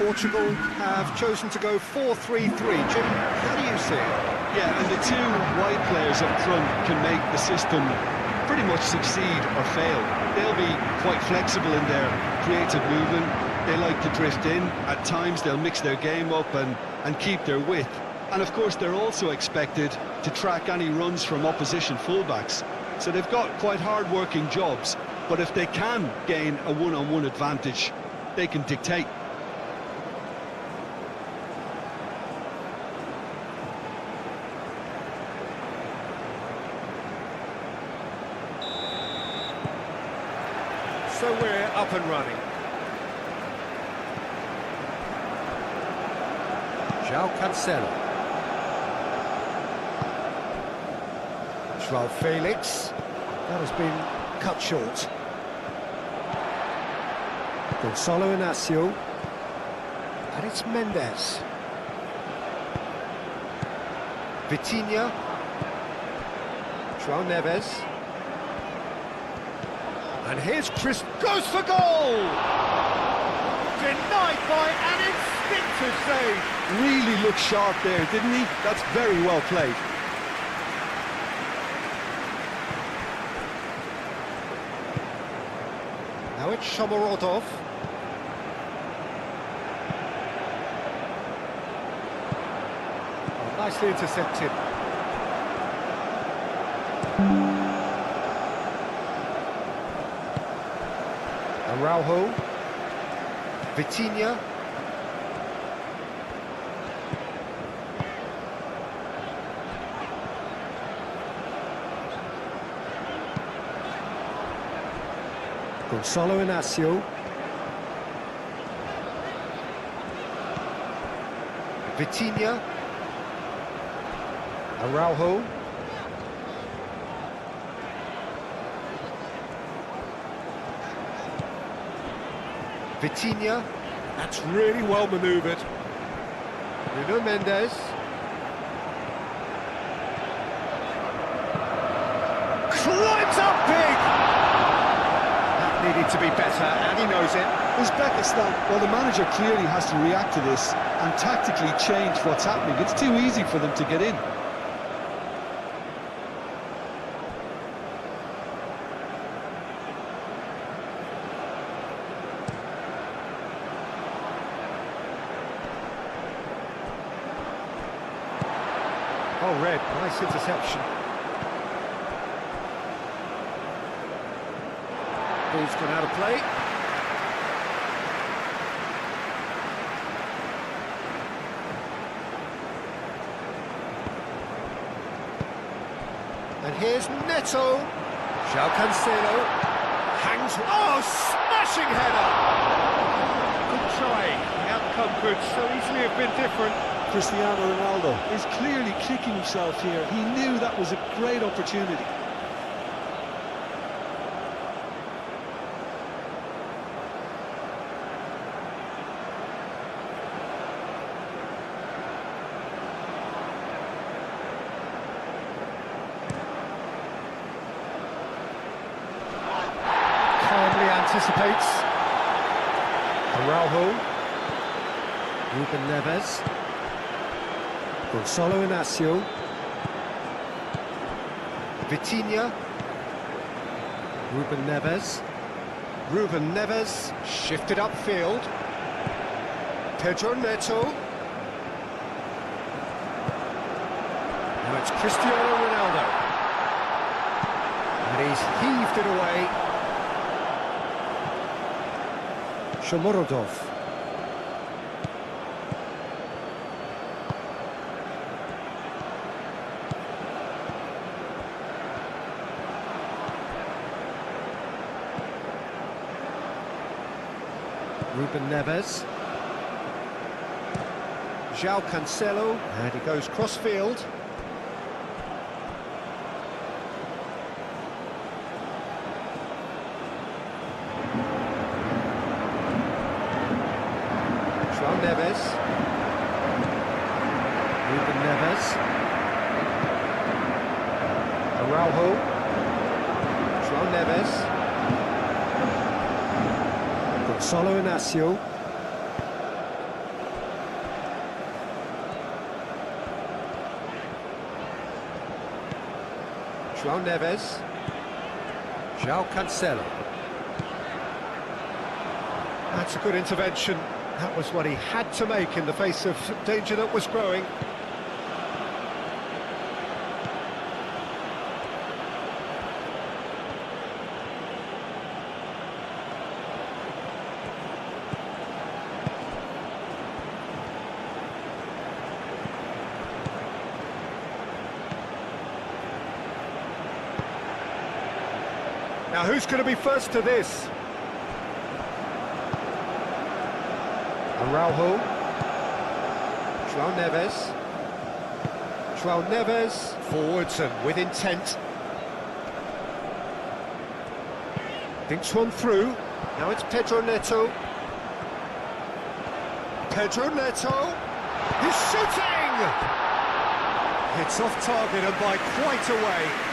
Portugal have chosen to go 4-3-3. Jim, how do you see it? Yeah, and the two wide players up front can make the system pretty much succeed or fail. They'll be quite flexible in their creative movement. They like to drift in. At times they'll mix their game up and keep their width. And of course they're also expected to track any runs from opposition fullbacks. So they've got quite hard-working jobs, but if they can gain a one-on-one advantage, they can dictate. So we're up and running. João Cancelo. João Felix. That has been cut short. Gonçalo Inácio. And it's Mendes. Vitinha. João Neves. And here's Chris, goes for goal! Denied by an instinctive save. Really looked sharp there, didn't he? That's very well played. Now it's Shomorodov. Oh, nicely intercepted. Araujo, Vitinha, Gonçalo Inácio, Vitinha, Araujo. Vitinha, that's really well manoeuvred. Nuno Mendes. Climbs up big! That needed to be better, and he knows it. Uzbekistan, well, the manager clearly has to react to this and tactically change what's happening. It's too easy for them to get in. Oh, red, nice interception. Ball's gone out of play. And here's Neto. João Cancelo hangs. Oh, smashing header! Good try. The outcome could so easily have been different. Cristiano Ronaldo is clearly kicking himself here. He knew that was a great opportunity. Calmly anticipates. Araujo. Ruben Neves. Gonçalo Inácio, Vitinha, Ruben Neves, shifted upfield, Pedro Neto, now it's Cristiano Ronaldo, and he's heaved it away, Shomorodov. Ruben Neves. João Cancelo, and he goes cross-field. João Neves. Ruben Neves. Araujo. João Neves. Gonçalo Inácio. João Neves. João Cancelo. That's a good intervention. That was what he had to make in the face of danger that was growing. Now who's going to be first to this? Araujo. João Neves. João Neves. Forwards and with intent. Thinks one through. Now it's Pedro Neto. Pedro Neto. He's shooting! It's off target and by quite a way.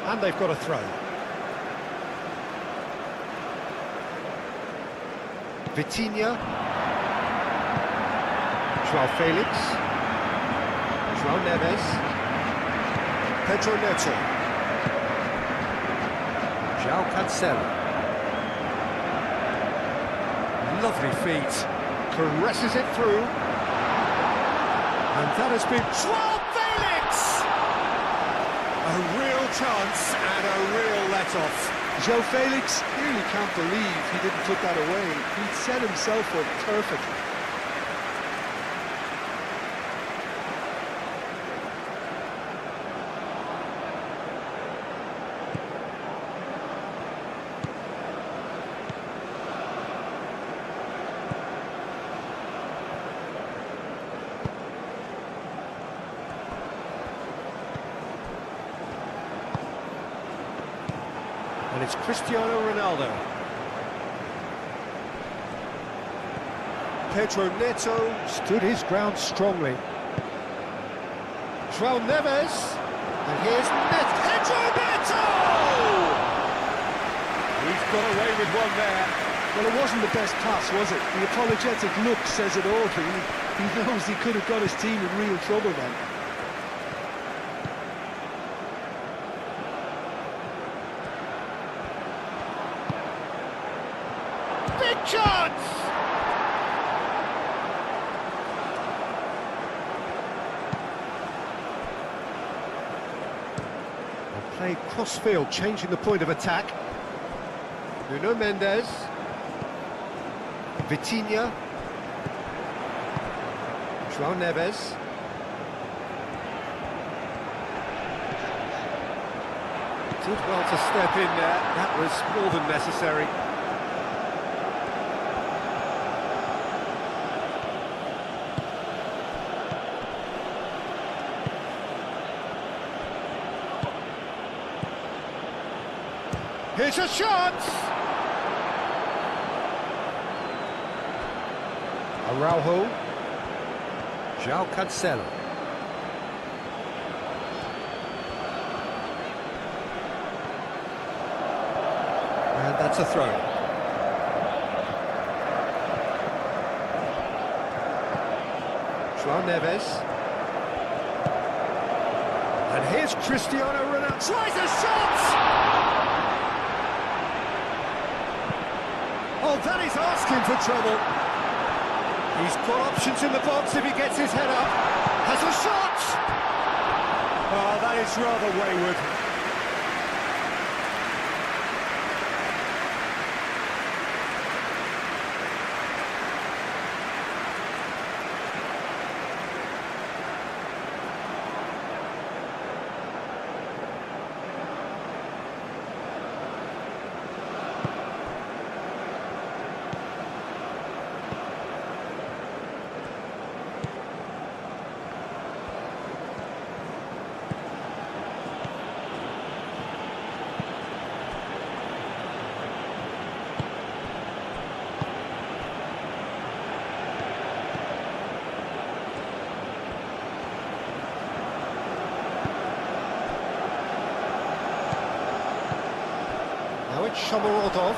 And they've got a throw. Vitinha. João Felix. João Neves. Pedro Neto. João Cancelo. Lovely feet. Caresses it through. And that has been João Felix! A real chance and a real let-off. João Felix really can't believe he didn't put that away. He'd set himself up perfectly. And it's Cristiano Ronaldo. Pedro Neto stood his ground strongly. João Neves. And here's Pedro Neto! He's got away with one there. Well, it wasn't the best pass, was it? The apologetic look says it all, really. He knows he could have got his team in real trouble then. Big chance! They play cross-field, changing the point of attack. Nuno Mendes. Vitinha. João Neves. Did well to step in there. That was more than necessary. Here's a shot! Araujo. João Cancelo. And that's a throw. João Neves. And here's Cristiano Ronaldo. Tries a shot! Oh, that is asking for trouble. He's got options in the box if he gets his head up. Has a shot! Oh, that is rather wayward. Shomorodov.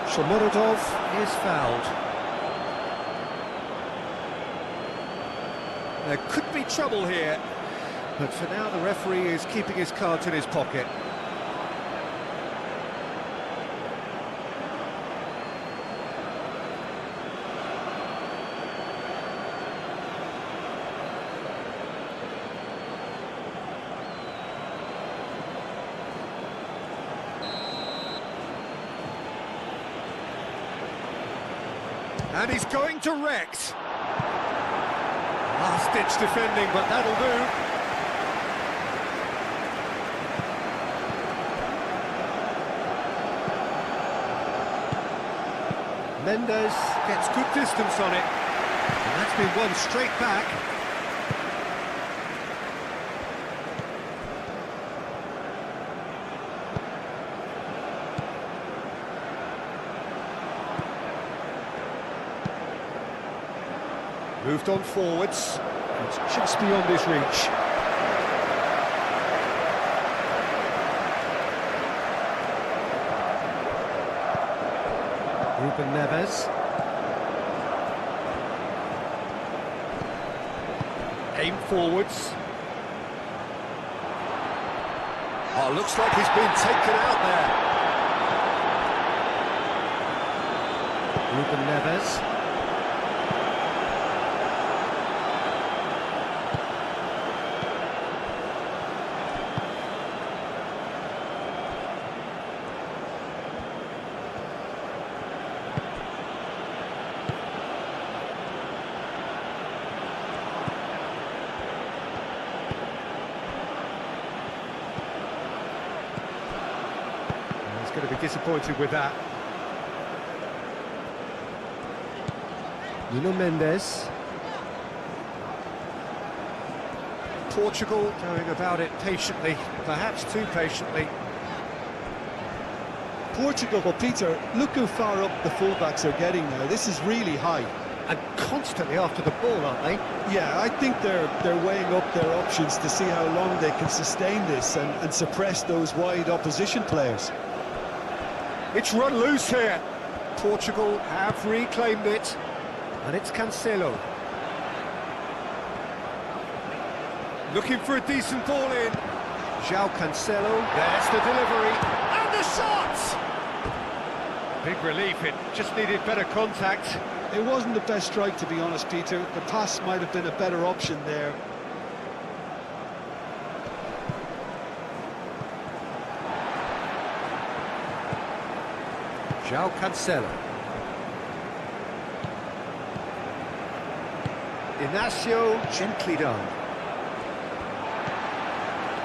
Shomorodov is fouled. There could be trouble here, but for now the referee is keeping his cards in his pocket. And he's going direct. Last-ditch defending, but that'll do. Mendes gets good distance on it. And that's been won straight back. Moved on forwards. It's just beyond his reach. Ruben Neves. Aim forwards. Oh, looks like he's been taken out there. Ruben Neves. Going to be disappointed with that. Nuno Mendes. Portugal going about it patiently, perhaps too patiently. Portugal, well, Peter, look how far up the fullbacks are getting now. This is really high. And constantly after the ball, aren't they? Yeah, I think they're weighing up their options to see how long they can sustain this and suppress those wide opposition players. It's run loose here. Portugal have reclaimed it. And it's Cancelo. Looking for a decent ball in. João Cancelo. There's the delivery. And the shot! Big relief, it just needed better contact. It wasn't the best strike, to be honest, Peter. The pass might have been a better option there. João Cancelo. Inacio, gently done.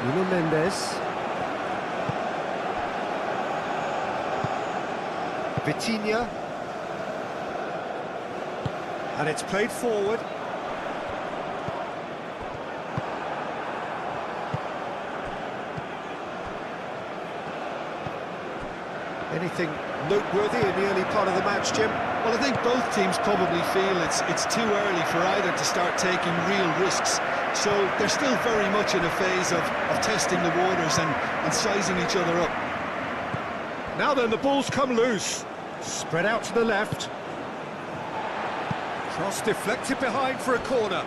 Nuno Mendes. Vitinha. And it's played forward. Anything noteworthy in the early part of the match, Jim? Well, I think both teams probably feel it's too early for either to start taking real risks. So they're still very much in a phase of testing the waters and sizing each other up. Now then, the ball's come loose. Spread out to the left. Cross deflected behind for a corner.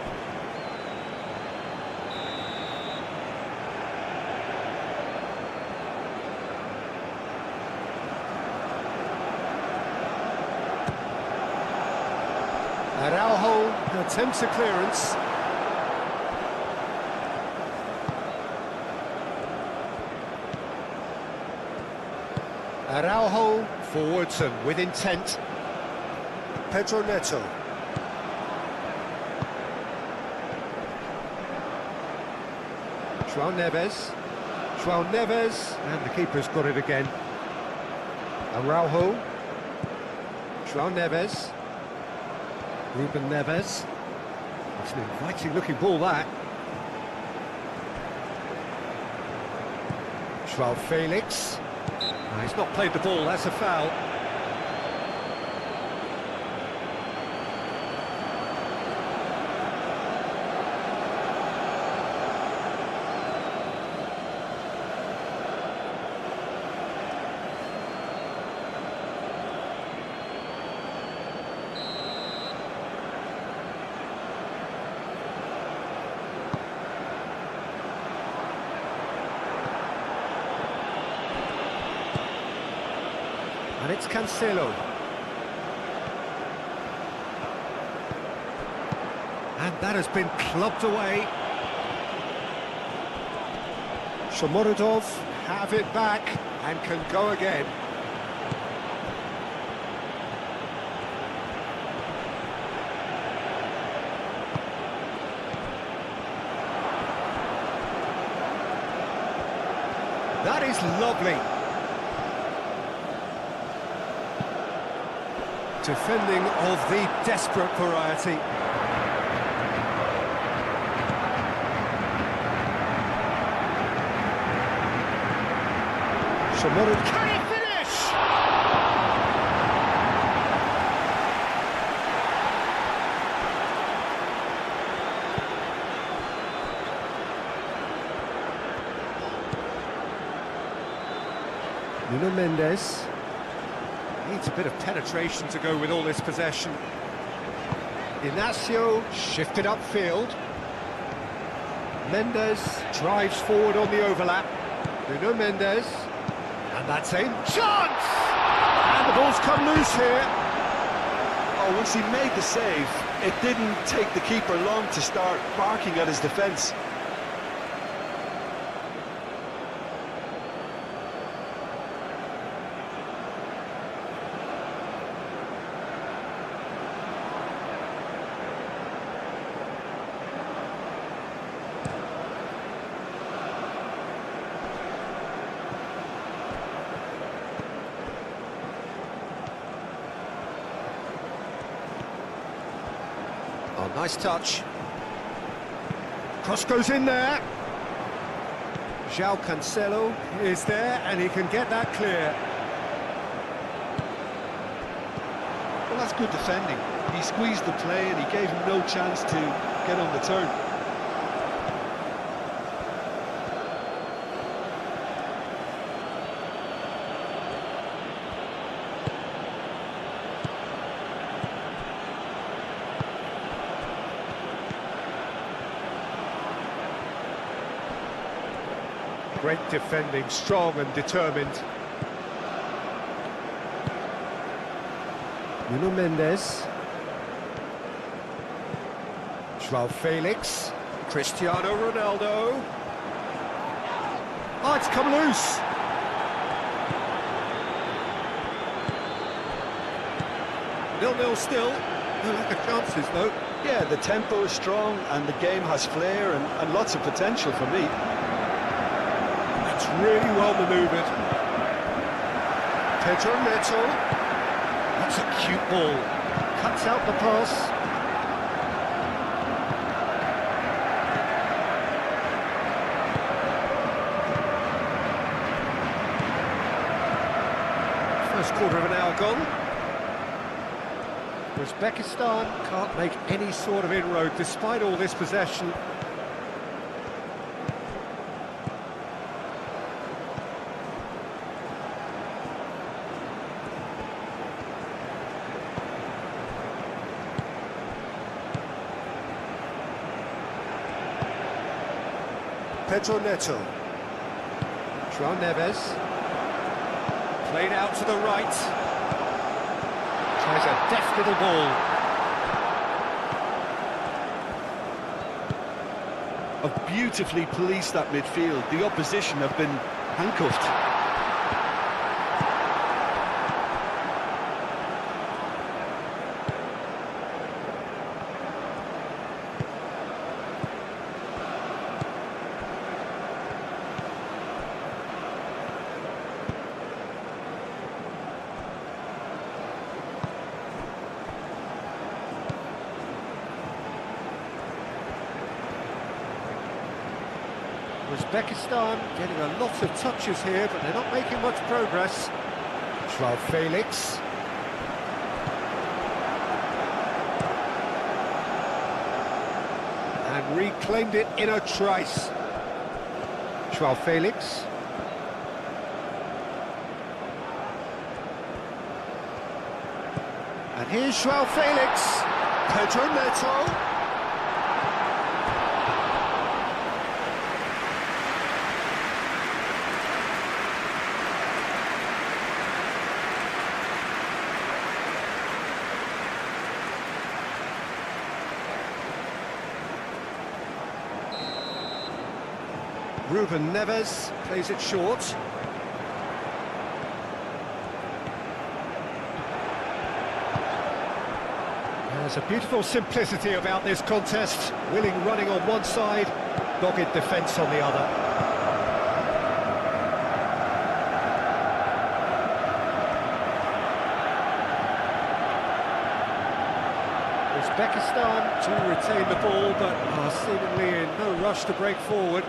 Araujo attempts a clearance. Araujo forwards and with intent. Pedro Neto. João Neves. João Neves. And the keeper's got it again. Araujo. João Neves. Ruben Neves. It's an inviting looking ball, that. João Felix. No, he's not played the ball, that's a foul. And it's Cancelo. And that has been clubbed away. Shomurodov have it back and can go again. That is lovely. Defending of the desperate variety. Shomurodov, can he finish? Nuno Mendes needs a bit of penetration to go with all this possession. Inacio shifted upfield. Mendes drives forward on the overlap. Nuno Mendes, and that's in. Chance! And the ball's come loose here. Oh, once he made the save, it didn't take the keeper long to start barking at his defence. Oh, nice touch. Cross goes in there. João Cancelo is there, and he can get that clear. Well, that's good defending. He squeezed the play and he gave him no chance to get on the turn. Great defending, strong and determined. Nuno Mendes. João Felix. Cristiano Ronaldo. Oh, it's come loose. 0-0 still. No lack of chances, though. Yeah, the tempo is strong and the game has flair and lots of potential for me. That's really well manoeuvred. Pedro Neto. That's a cute ball. Cuts out the pass. First quarter of an hour gone. Uzbekistan can't make any sort of inroad despite all this possession. Pedro Neto. João Neves. Played out to the right. Tries a deft little ball. Have beautifully policed that midfield. The opposition have been handcuffed. Uzbekistan getting a lot of touches here, but they're not making much progress. João Felix. And reclaimed it in a trice. João Felix. And here's João Felix. Pedro Neto. Ruben Neves plays it short. There's a beautiful simplicity about this contest. Willing running on one side, dogged defence on the other. Uzbekistan to retain the ball, but are seemingly in no rush to break forward.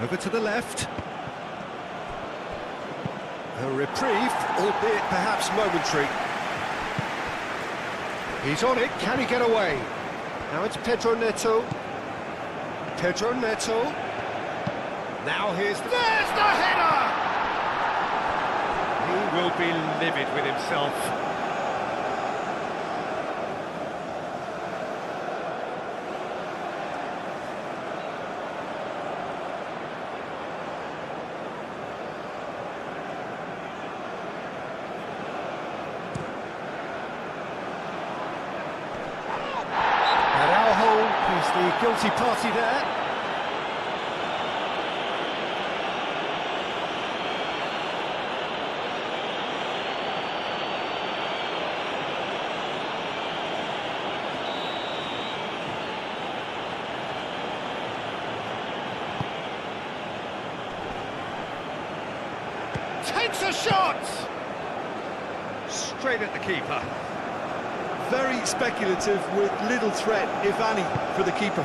Over to the left. A reprieve, albeit perhaps momentary. He's on it, can he get away? Now it's Pedro Neto. Pedro Neto. Now there's the header! He will be livid with himself. He's the guilty party there. Takes a shot! Straight at the keeper. Very speculative with little threat, if any, for the keeper.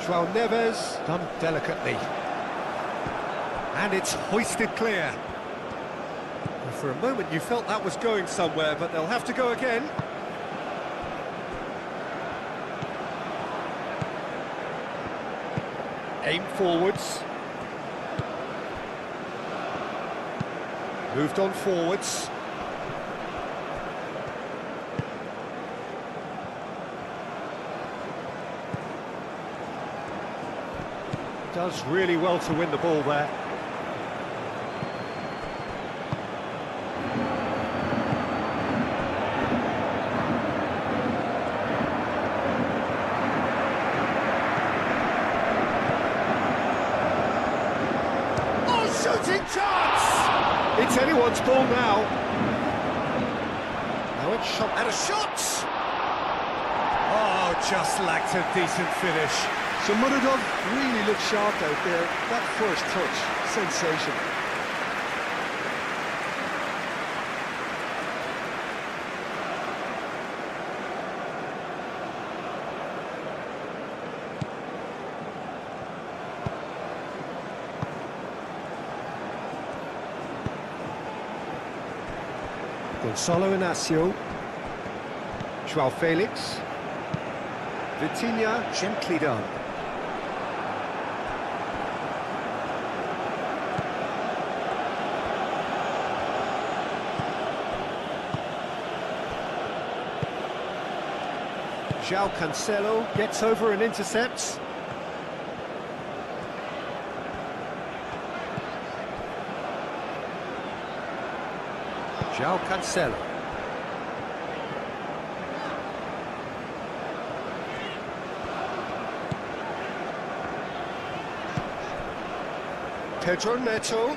João Neves done delicately. And it's hoisted clear. And for a moment you felt that was going somewhere, but they'll have to go again. Aim forwards. Moved on forwards. Does really well to win the ball there. Oh, shooting chance! It's anyone's ball now. Now it's shot at a shot! Oh, just lacked a decent finish. So Muradov really looked sharp out there. That first touch, sensational. Gonçalo Inácio. João Felix. Vitinha, gently done. João Cancelo gets over and intercepts. João Cancelo. Pedro Neto.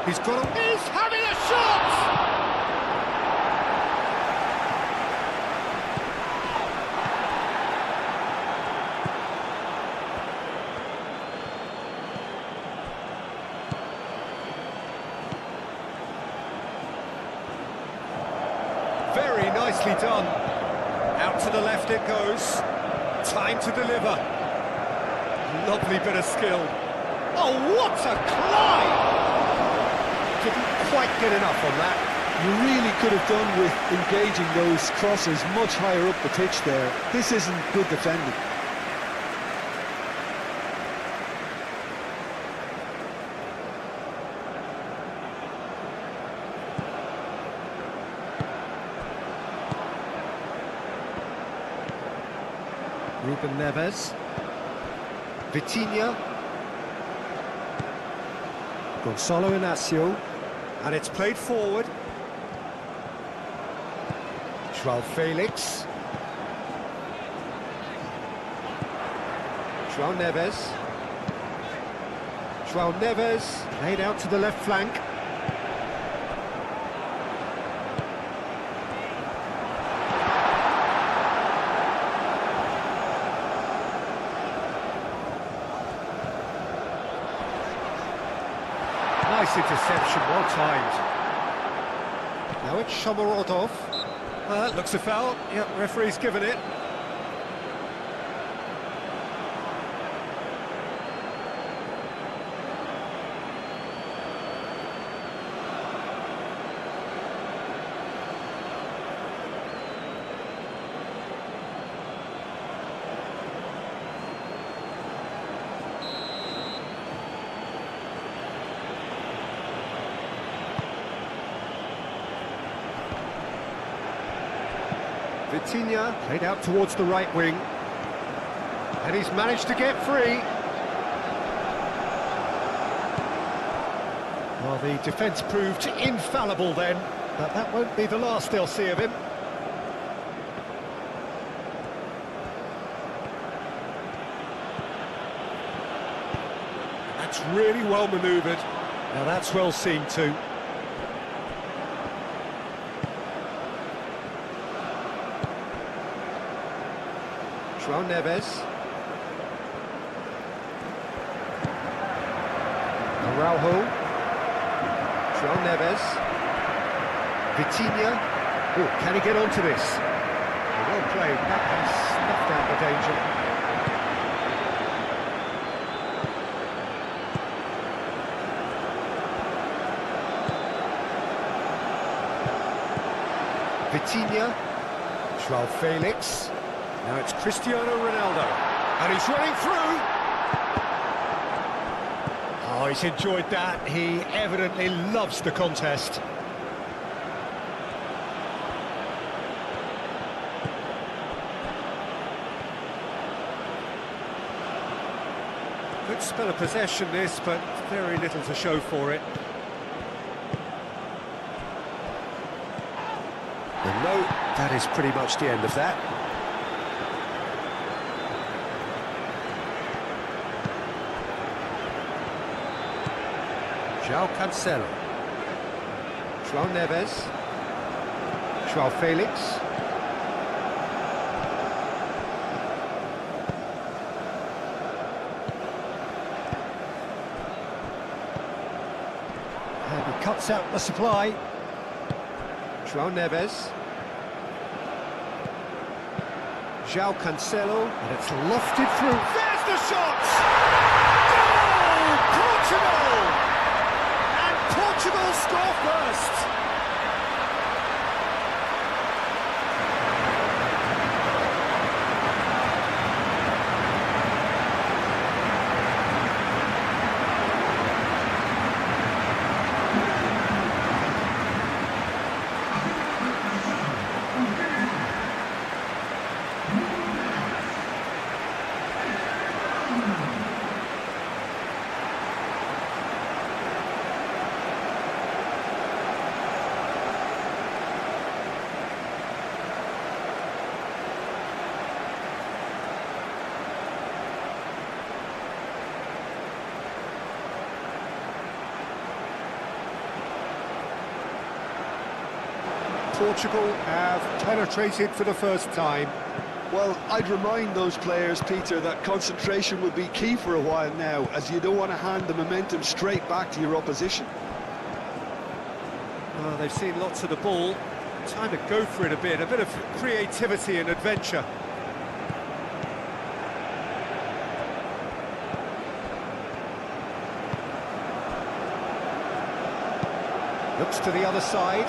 He's having a shot! Very nicely done. Out to the left it goes. Time to deliver. Lovely bit of skill. Oh, what a climb! Didn't quite get enough on that. You really could have done with engaging those crosses much higher up the pitch there. This isn't good defending. Ruben Neves. Vitinha. Gonzalo Inacio. And it's played forward. João Felix. João Neves. João Neves played out to the left flank. Nice interception, well timed. Now it's Shomorodov. That looks a foul. Yep, referee's given it. Vitinha played out towards the right wing. And he's managed to get free. Well, the defence proved infallible then, but that won't be the last they'll see of him. That's really well manoeuvred. Now that's well seen too. João Neves. Araujo. João Neves. Vitinha. Oh, can he get onto this? Well played, that has snuffed out the danger. Vitinha. João Felix. Now it's Cristiano Ronaldo, and he's running through. Oh, he's enjoyed that. He evidently loves the contest. Good spell of possession this, but very little to show for it. And no, that is pretty much the end of that. João Cancelo. João Neves. João Felix. And he cuts out the supply. João Neves. João Cancelo. And it's lofted through. There's the shot! Goal! Portugal! Portugal score first. Portugal have penetrated for the first time. Well, I'd remind those players, Peter, that concentration will be key for a while now, as you don't want to hand the momentum straight back to your opposition. They've seen lots of the ball. Time to go for it a bit of creativity and adventure. Looks to the other side.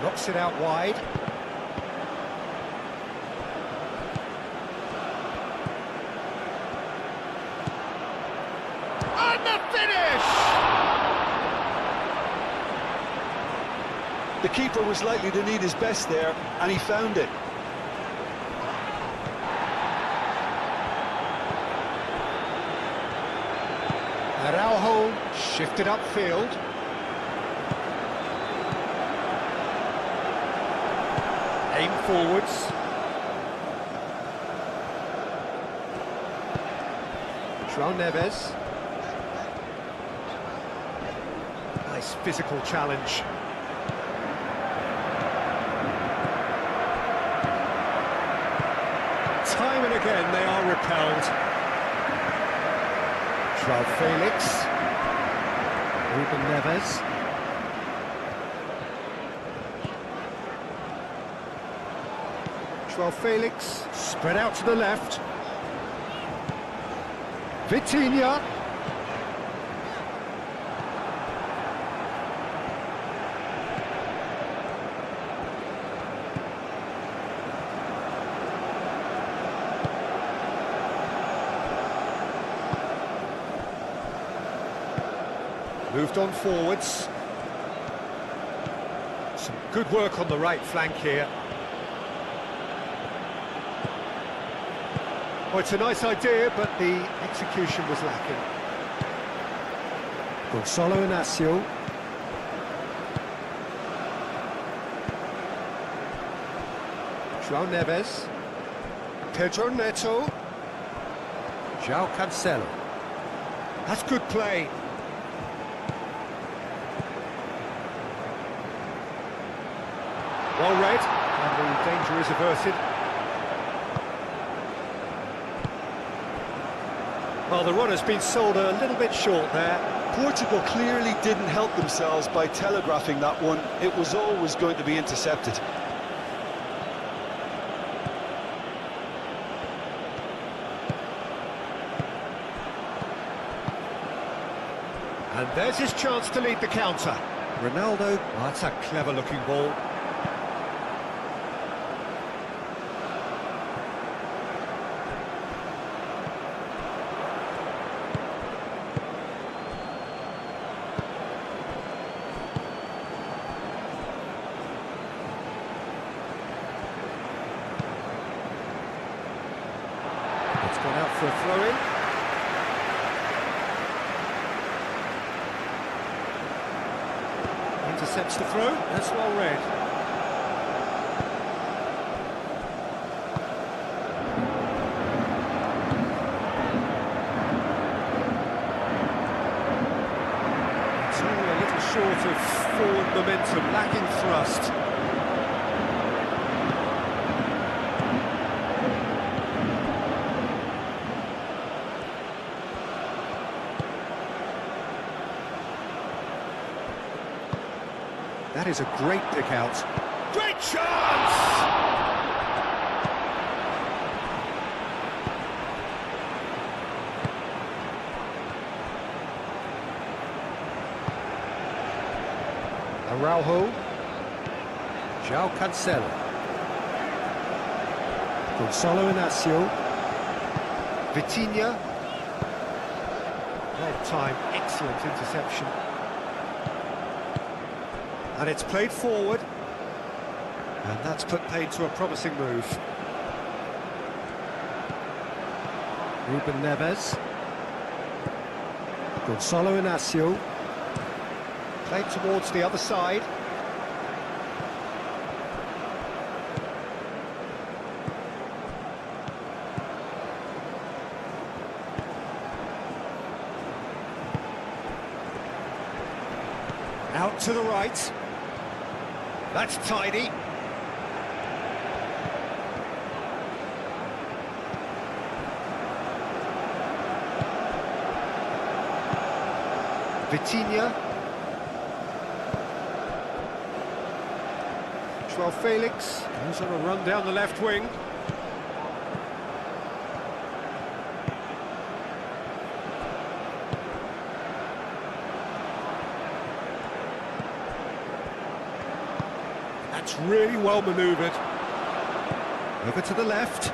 Knocks it out wide. And the finish! The keeper was likely to need his best there, and he found it. Araujo shifted upfield. Aim forwards. João Neves. Nice physical challenge. Time and again they are repelled. João Felix. Ruben Neves. João Felix, spread out to the left. Vitinha. Moved on forwards. Some good work on the right flank here. Well, it's a nice idea, but the execution was lacking. Gonçalo Inácio. João Neves. Pedro Neto. João Cancelo. That's good play. Well read, and the danger is averted. Well, the run has been sold a little bit short there. Portugal clearly didn't help themselves by telegraphing that one. It was always going to be intercepted. And there's his chance to lead the counter. Ronaldo, oh, that's a clever-looking ball. It's gone out for a throw-in. Intercepts the throw, that's well read. It's only a little short of forward momentum, lacking thrust. That is a great pick out. Great chance! Araujo. João Cancelo. Gonçalo Inácio. Vitinha. Well timed, excellent interception. And it's played forward, and that's put paid to a promising move. Ruben Neves. Gonçalo Inácio. Played towards the other side. Out to the right. That's tidy. Vitinha. Joao Felix goes on a run down the left wing. That's really well manoeuvred. Over to the left.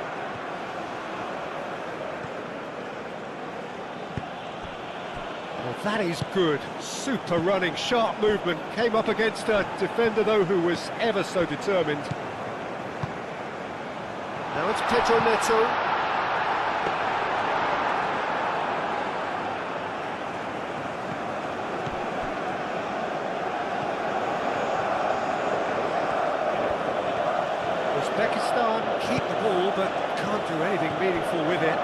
Well, that is good. Super running, sharp movement. Came up against a defender, though, who was ever so determined. Now it's Pedro Neto. Uzbekistan keep the ball, but can't do anything meaningful with it.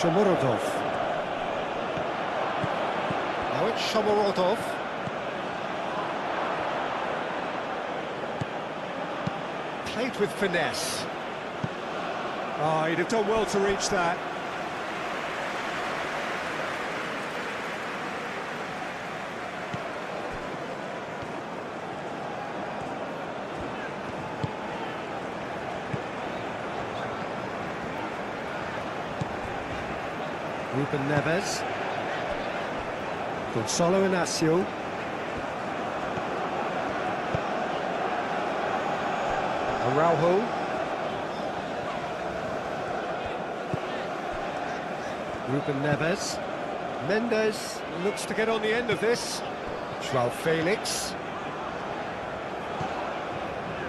Shomorodov. Now it's Shomorodov. Played with finesse. Oh, he'd have done well to reach that. Ruben Neves. Gonzalo Inacio. Araujo. Ruben Neves. Mendes looks to get on the end of this. Joao Felix.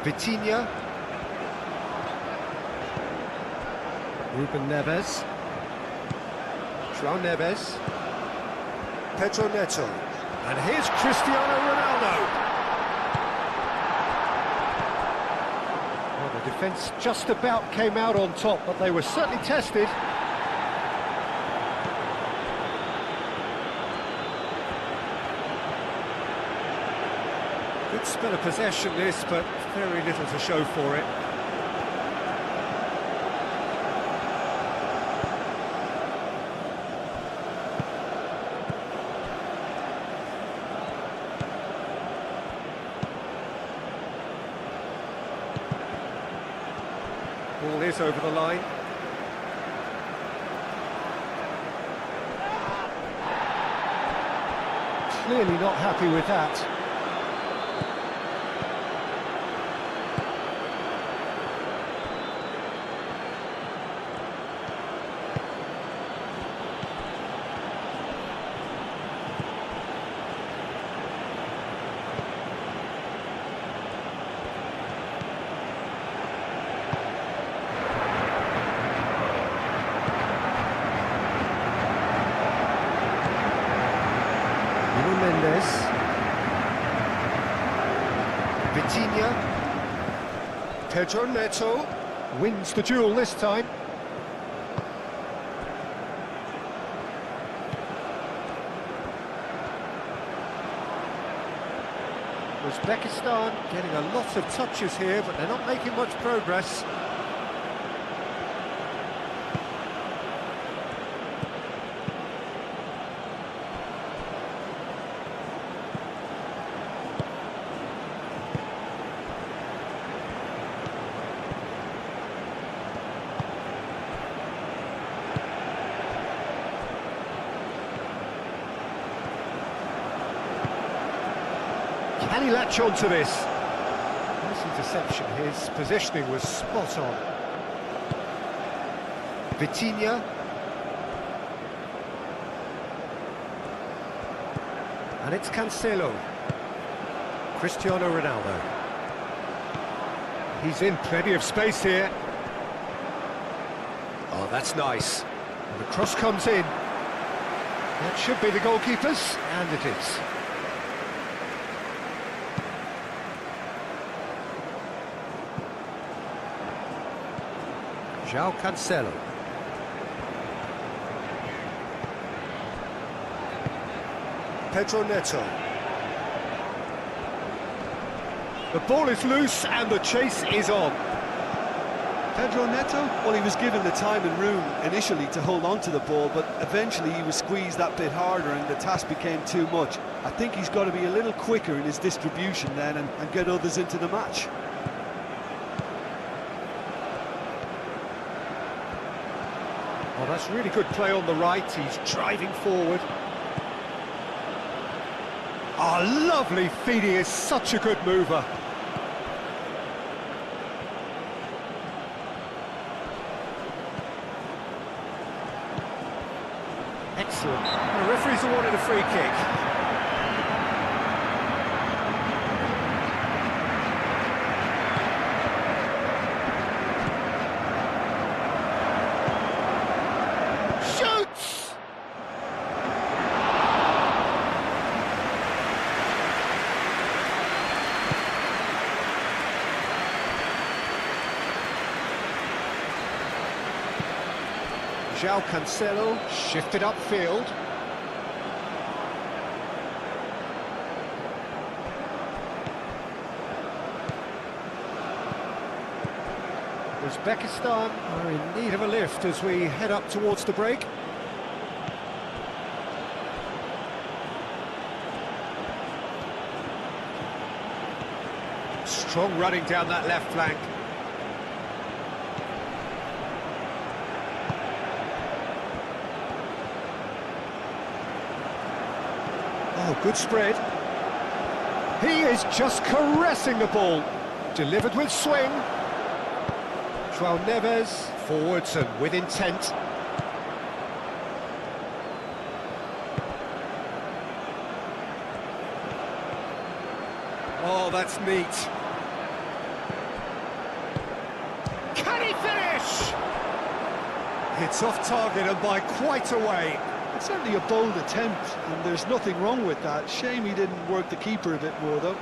Vitinha. Ruben Neves. Joao Neves. Pedro Neto. And here's Cristiano Ronaldo. Well, the defence just about came out on top, but they were certainly tested. Good spell of possession this, but very little to show for it. Ball is over the line. Clearly not happy with that. Mendes. Vitinha. Pedro Neto wins the duel this time. Uzbekistan getting a lot of touches here, but they're not making much progress. Can he latch on to this? Nice interception. His positioning was spot on. Vitinha. And it's Cancelo. Cristiano Ronaldo. He's in plenty of space here. Oh, that's nice. And the cross comes in. That should be the goalkeeper's, and it is. João Cancelo. Pedro Neto. The ball is loose and the chase is on. Pedro Neto, well, he was given the time and room initially to hold on to the ball, but eventually he was squeezed that bit harder and the task became too much. I think he's got to be a little quicker in his distribution then and get others into the match. Oh, that's really good play on the right. He's driving forward. Oh, lovely feed. He is such a good mover. Excellent. The referee's awarded a free kick. Shoots! João Cancelo shifted upfield. Uzbekistan are in need of a lift as we head up towards the break. Strong running down that left flank. Oh, good spread. He is just caressing the ball. Delivered with swing. João Neves, forwards and with intent. Oh, that's neat. Can he finish? It's off target and by quite a way. It's certainly a bold attempt, and there's nothing wrong with that. Shame he didn't work the keeper a bit more, though.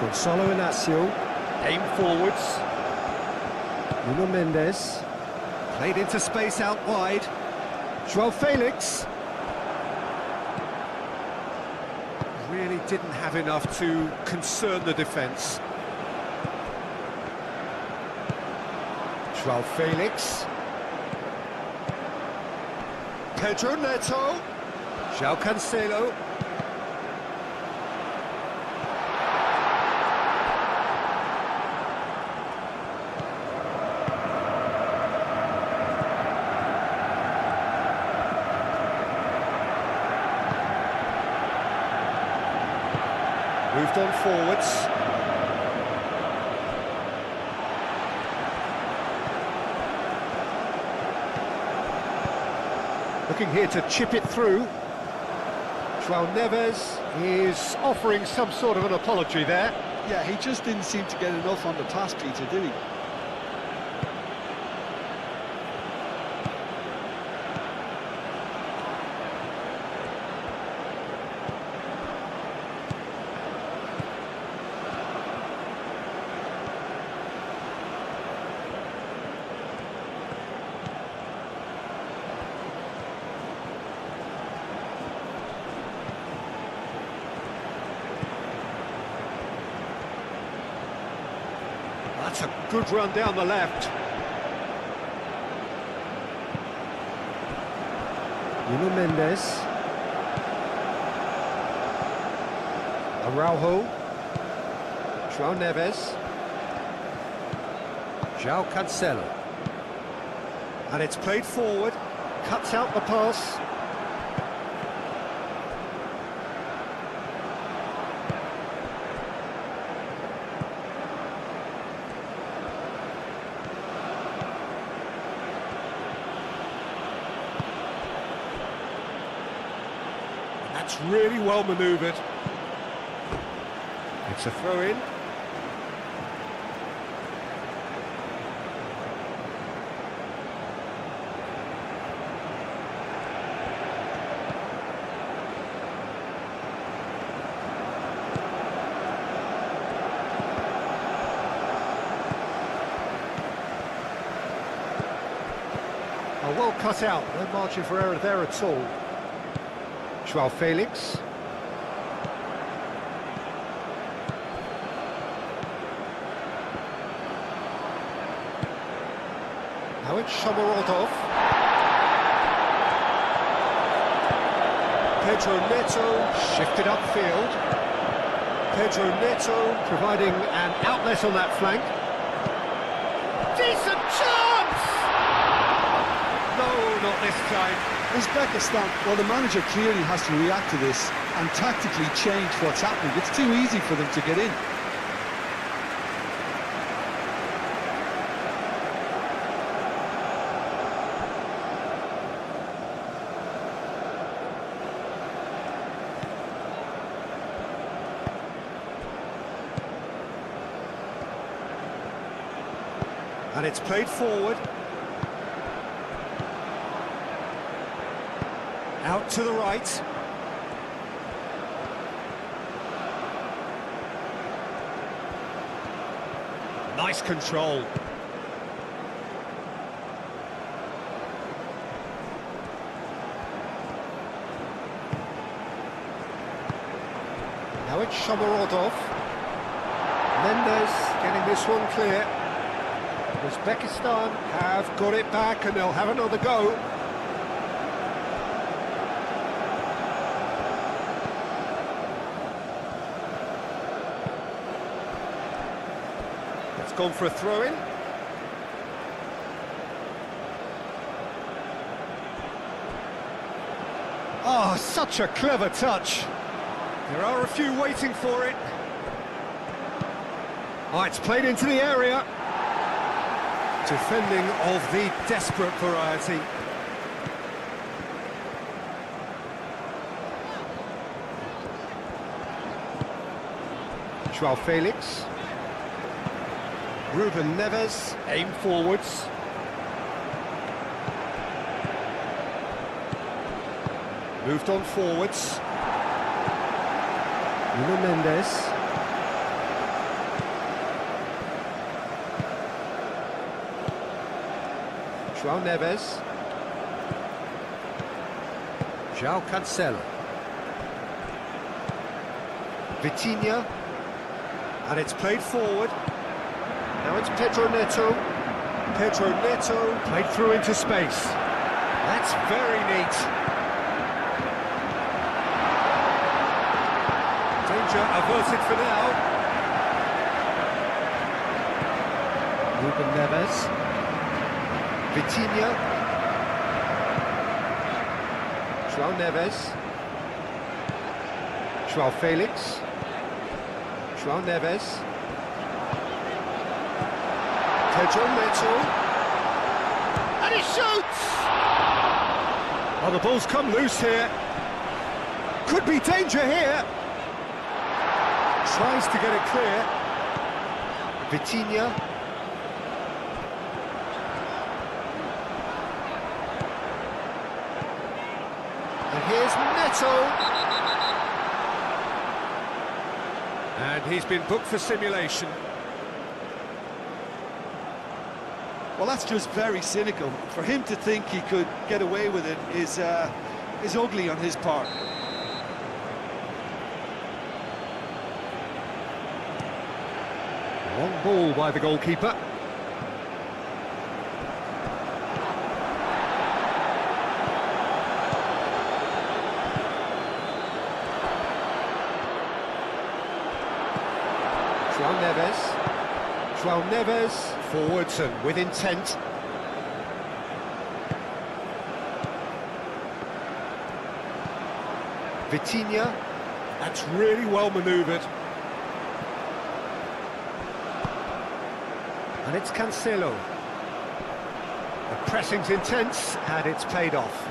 Gonzalo Inacio, aim forwards. Nuno Mendes, played into space out wide. João Felix. Really didn't have enough to concern the defence. João Felix. Pedro Neto. João Cancelo. Moved on forwards. Looking here to chip it through. João Neves is offering some sort of an apology there. Yeah, he just didn't seem to get enough on the pass, Peter, did he? That's a good run down the left. Nuno Mendes. Araujo. João Neves. João Cancelo. And it's played forward. Cuts out the pass. That's really well manoeuvred. It's a throw-in. Oh, well cut out, no margin for error there at all. Joao Felix. Now it's Shomorodov. Pedro Neto shifted upfield. Pedro Neto providing an outlet on that flank. Decent chance! No, not this time. Uzbekistan, well, the manager clearly has to react to this and tactically change what's happening. It's too easy for them to get in. And it's played forward. Out to the right. Nice control. Now it's Shomorodov. Mendes getting this one clear. Uzbekistan have got it back and they'll have another go. It's gone for a throw-in. Oh, such a clever touch. There are a few waiting for it. Oh, it's played into the area. Defending of the desperate variety. Joao Felix. Ruben Neves, aim forwards. Moved on forwards. Nuno Mendes. Joao Neves. Joao Cancelo. Vitinha. And it's played forward. Now it's Pedro Neto. Pedro Neto played through into space. That's very neat. Danger averted for now. Ruben Neves. Vitinha. Joao Neves. Joao Felix. Joao Neves. Pedro Neto. And he shoots! Oh, the ball's come loose here. Could be danger here. Tries to get it clear. Vitinha. And here's Neto. And he's been booked for simulation. Well, that's just very cynical. For him to think he could get away with it is ugly on his part. Long ball by the goalkeeper. Joao Neves. Joao Neves. Forwards and with intent. Vitinha. That's really well manoeuvred. And it's Cancelo. The pressing's intense and it's paid off.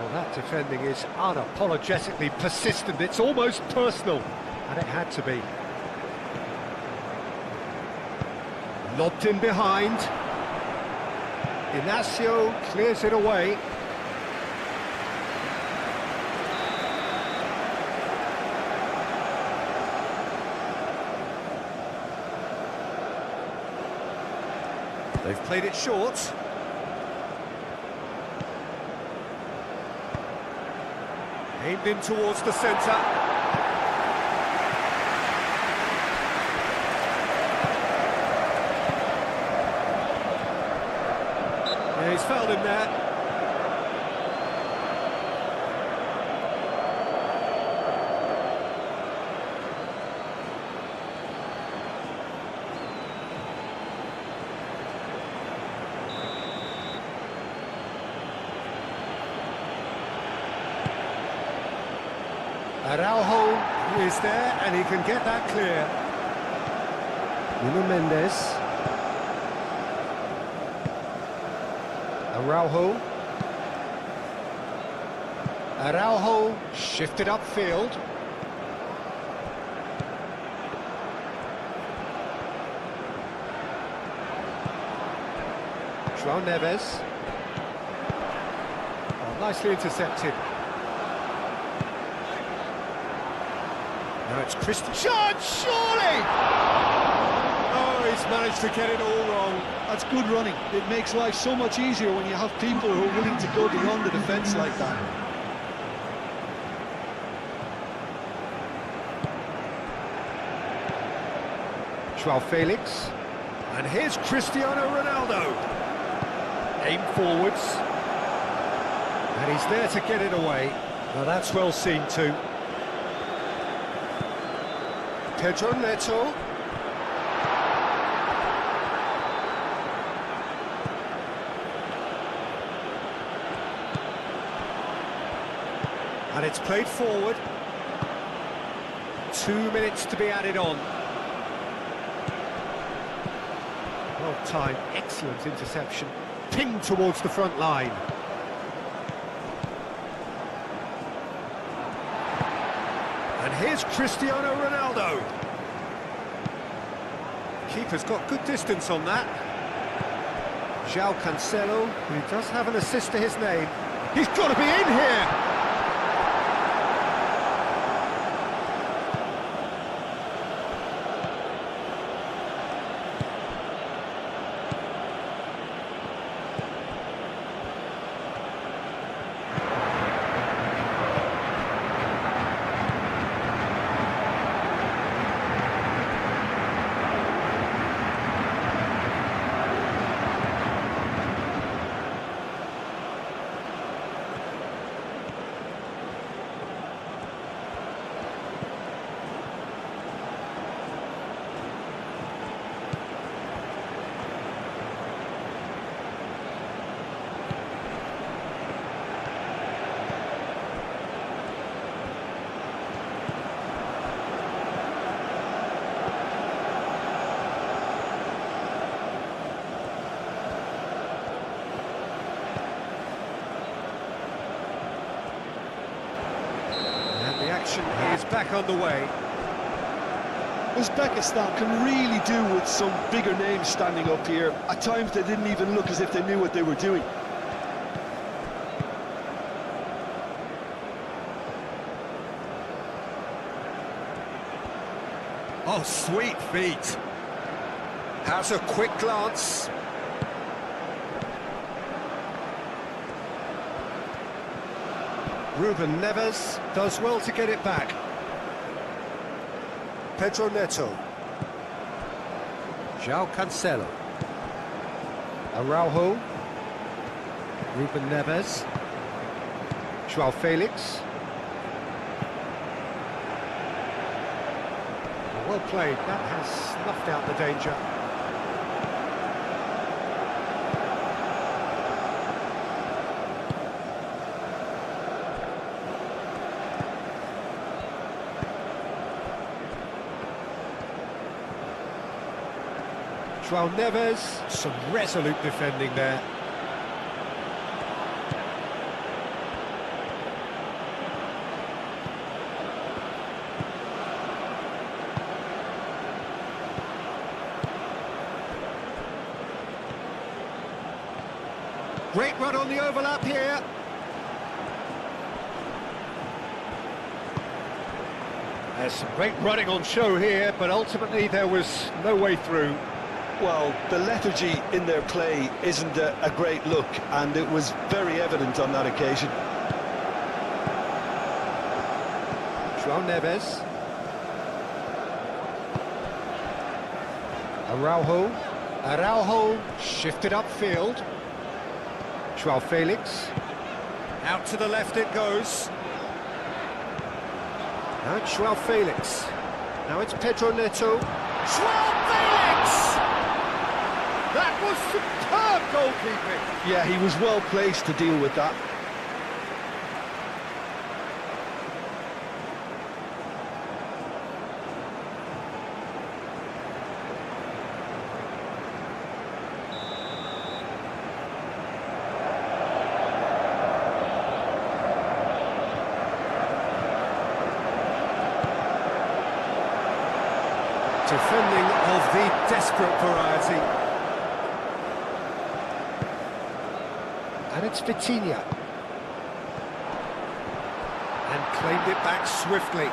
Well, that defending is unapologetically persistent. It's almost personal, and it had to be. Lobbed in behind. Inacio clears it away. They've played it short. Aimed in towards the centre. Yeah, he's fouled him there. Araujo is there, and he can get that clear. Nuno Mendes. Araujo. Araujo shifted upfield. João Neves. Oh, nicely intercepted. Now it's Christian. Shot, surely! Oh, he's managed to get it all wrong. That's good running. It makes life so much easier when you have people who are willing to go beyond the defence like that. João Felix. And here's Cristiano Ronaldo. Aim forwards. And he's there to get it away. Now that's well seen too. Pedro Neto. And it's played forward. 2 minutes to be added on. Well timed, excellent interception. Pinged towards the front line. And here's Cristiano Ronaldo. Keeper's got good distance on that. João Cancelo, who does have an assist to his name. He's got to be in here! Is back on the way. Uzbekistan can really do with some bigger names standing up here. At times they didn't even look as if they knew what they were doing. Oh, sweet feet. Has a quick glance. Ruben Neves does well to get it back. Pedro Neto. João Cancelo. Araujo. Ruben Neves. João Felix. Well played, that has snuffed out the danger. João Neves, some resolute defending there. Great run on the overlap here. There's some great running on show here, but ultimately there was no way through. Well, the lethargy in their play isn't a great look, and it was very evident on that occasion. João Neves. Araujo shifted upfield. João Felix. Out to the left it goes. Now it's João Felix. Now it's Pedro Neto. João Felix! That was superb goalkeeping. Yeah, he was well placed to deal with that. Defending of the desperate variety. And it's Vitinha. And claimed it back swiftly.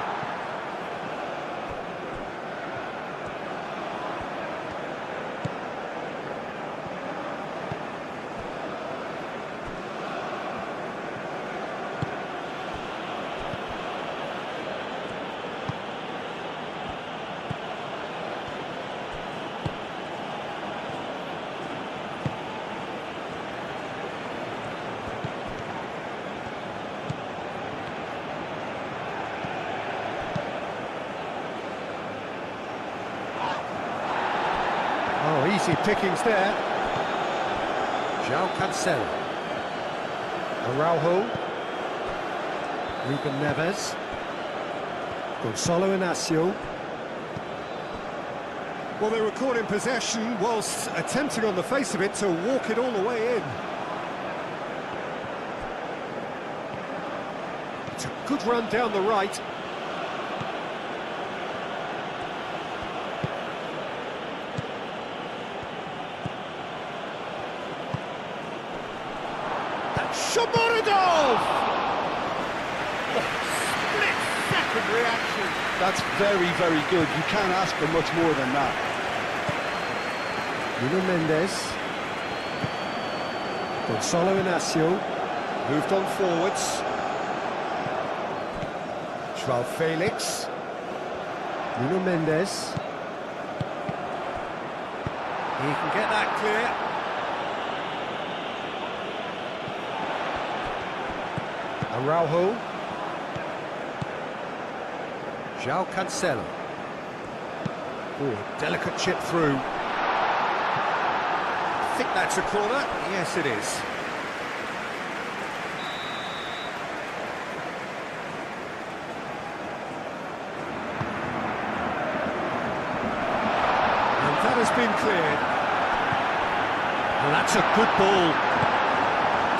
Oh, easy pickings there. João Cancelo. Araujo. Ruben Neves. Gonçalo Inácio. Well, they were caught in possession whilst attempting on the face of it to walk it all the way in. It's a good run down the right. Shomorodov! Oh, split-second reaction. That's very, very good. You can't ask for much more than that. Nuno Mendes. Gonçalo Inácio. Moved on forwards. João Felix. Nuno Mendes. He can get that clear. Araujo. João Cancelo. Oh, delicate chip through. I think that's a corner. Yes, it is. And that has been cleared. And that's a good ball.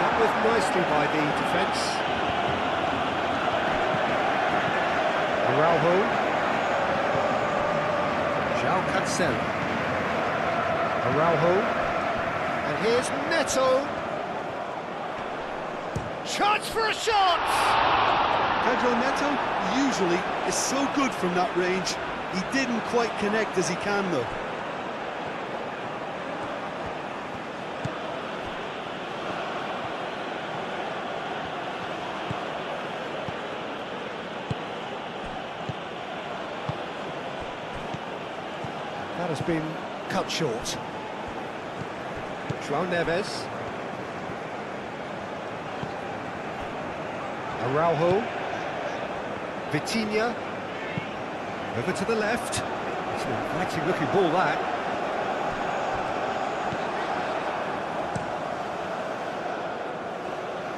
Dealt with nicely by the defence. Araujo. João Cancelo. Araujo. And here's Neto. Chance for a shot! Pedro Neto usually is so good from that range. He didn't quite connect as he can though. That has been cut short. João Neves. Araujo. Vitinha. Over to the left. It's an inviting looking ball, that.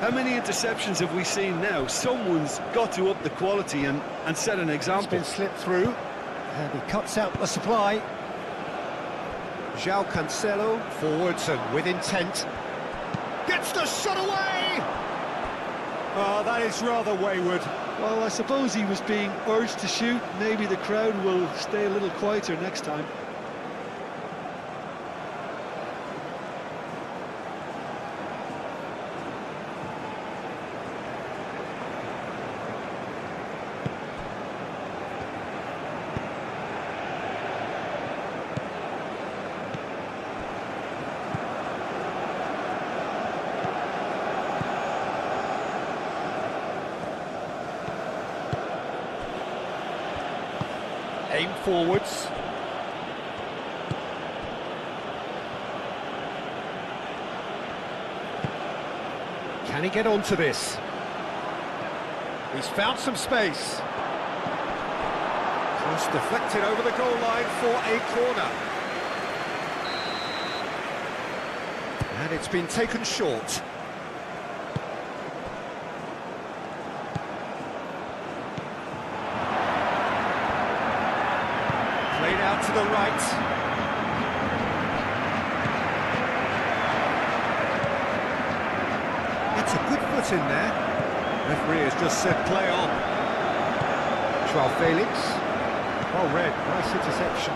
How many interceptions have we seen now? Someone's got to up the quality and set an example. It's been slipped through. And he cuts out the supply. João Cancelo, forwards and with intent. Gets the shot away! Oh, that is rather wayward. Well, I suppose he was being urged to shoot. Maybe the crowd will stay a little quieter next time. Aim forwards. Can he get onto this? He's found some space. Cross deflected over the goal line for a corner. And it's been taken short. Played out to the right. That's a good foot in there. Referee has just said play on. Joao Felix. Well read, nice interception.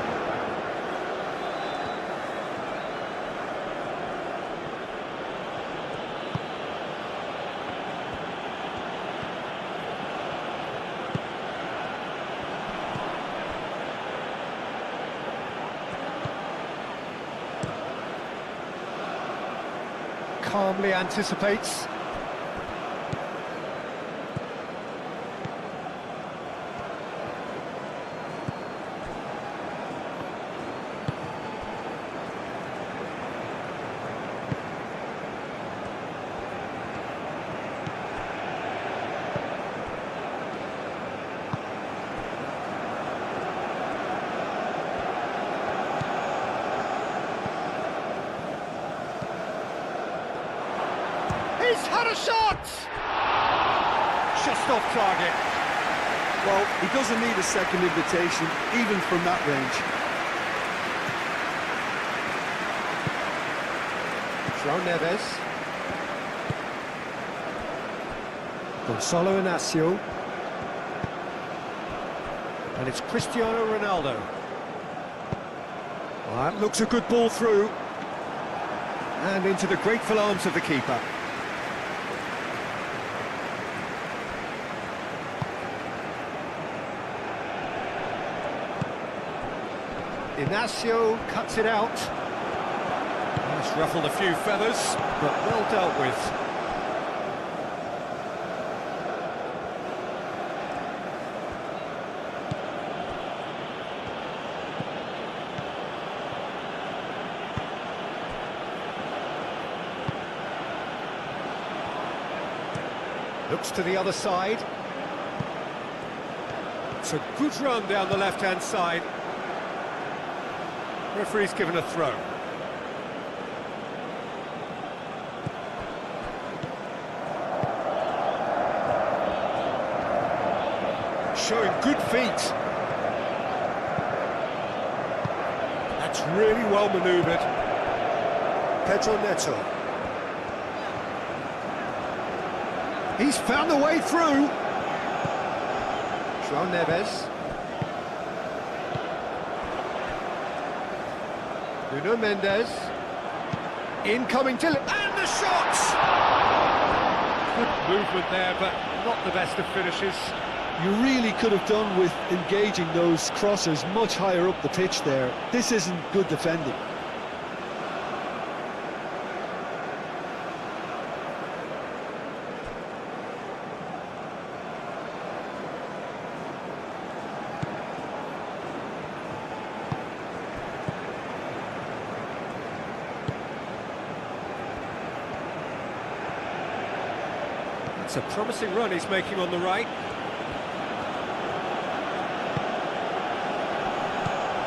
Calmly anticipates. He's had a shot! Just off target. Well, he doesn't need a second invitation, even from that range. João Neves. Gonçalo Inácio. And it's Cristiano Ronaldo. Well, that looks a good ball through. And into the grateful arms of the keeper. Inácio cuts it out. It's ruffled a few feathers, but well dealt with. Looks to the other side. It's a good run down the left-hand side. Referee's given a throw. Showing good feet. That's really well manoeuvred. Pedro Neto. He's found the way through. João Neves. Nuno Mendes. Incoming to... And the shot! Good movement there, but not the best of finishes. You really could have done with engaging those crossers much higher up the pitch there. This isn't good defending. It's a promising run he's making on the right.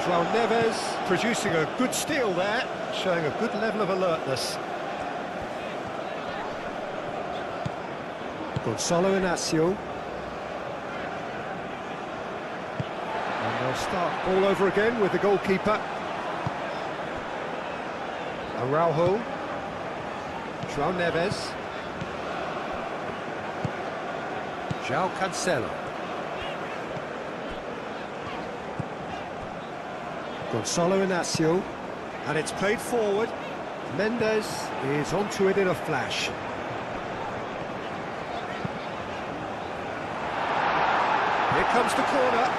João Neves producing a good steal there, showing a good level of alertness. Gonçalo Inácio. And they'll start all over again with the goalkeeper. Araujo. João Neves. João Cancelo. Gonçalo Inácio, and it's played forward. Mendes is onto it in a flash. Here comes the corner.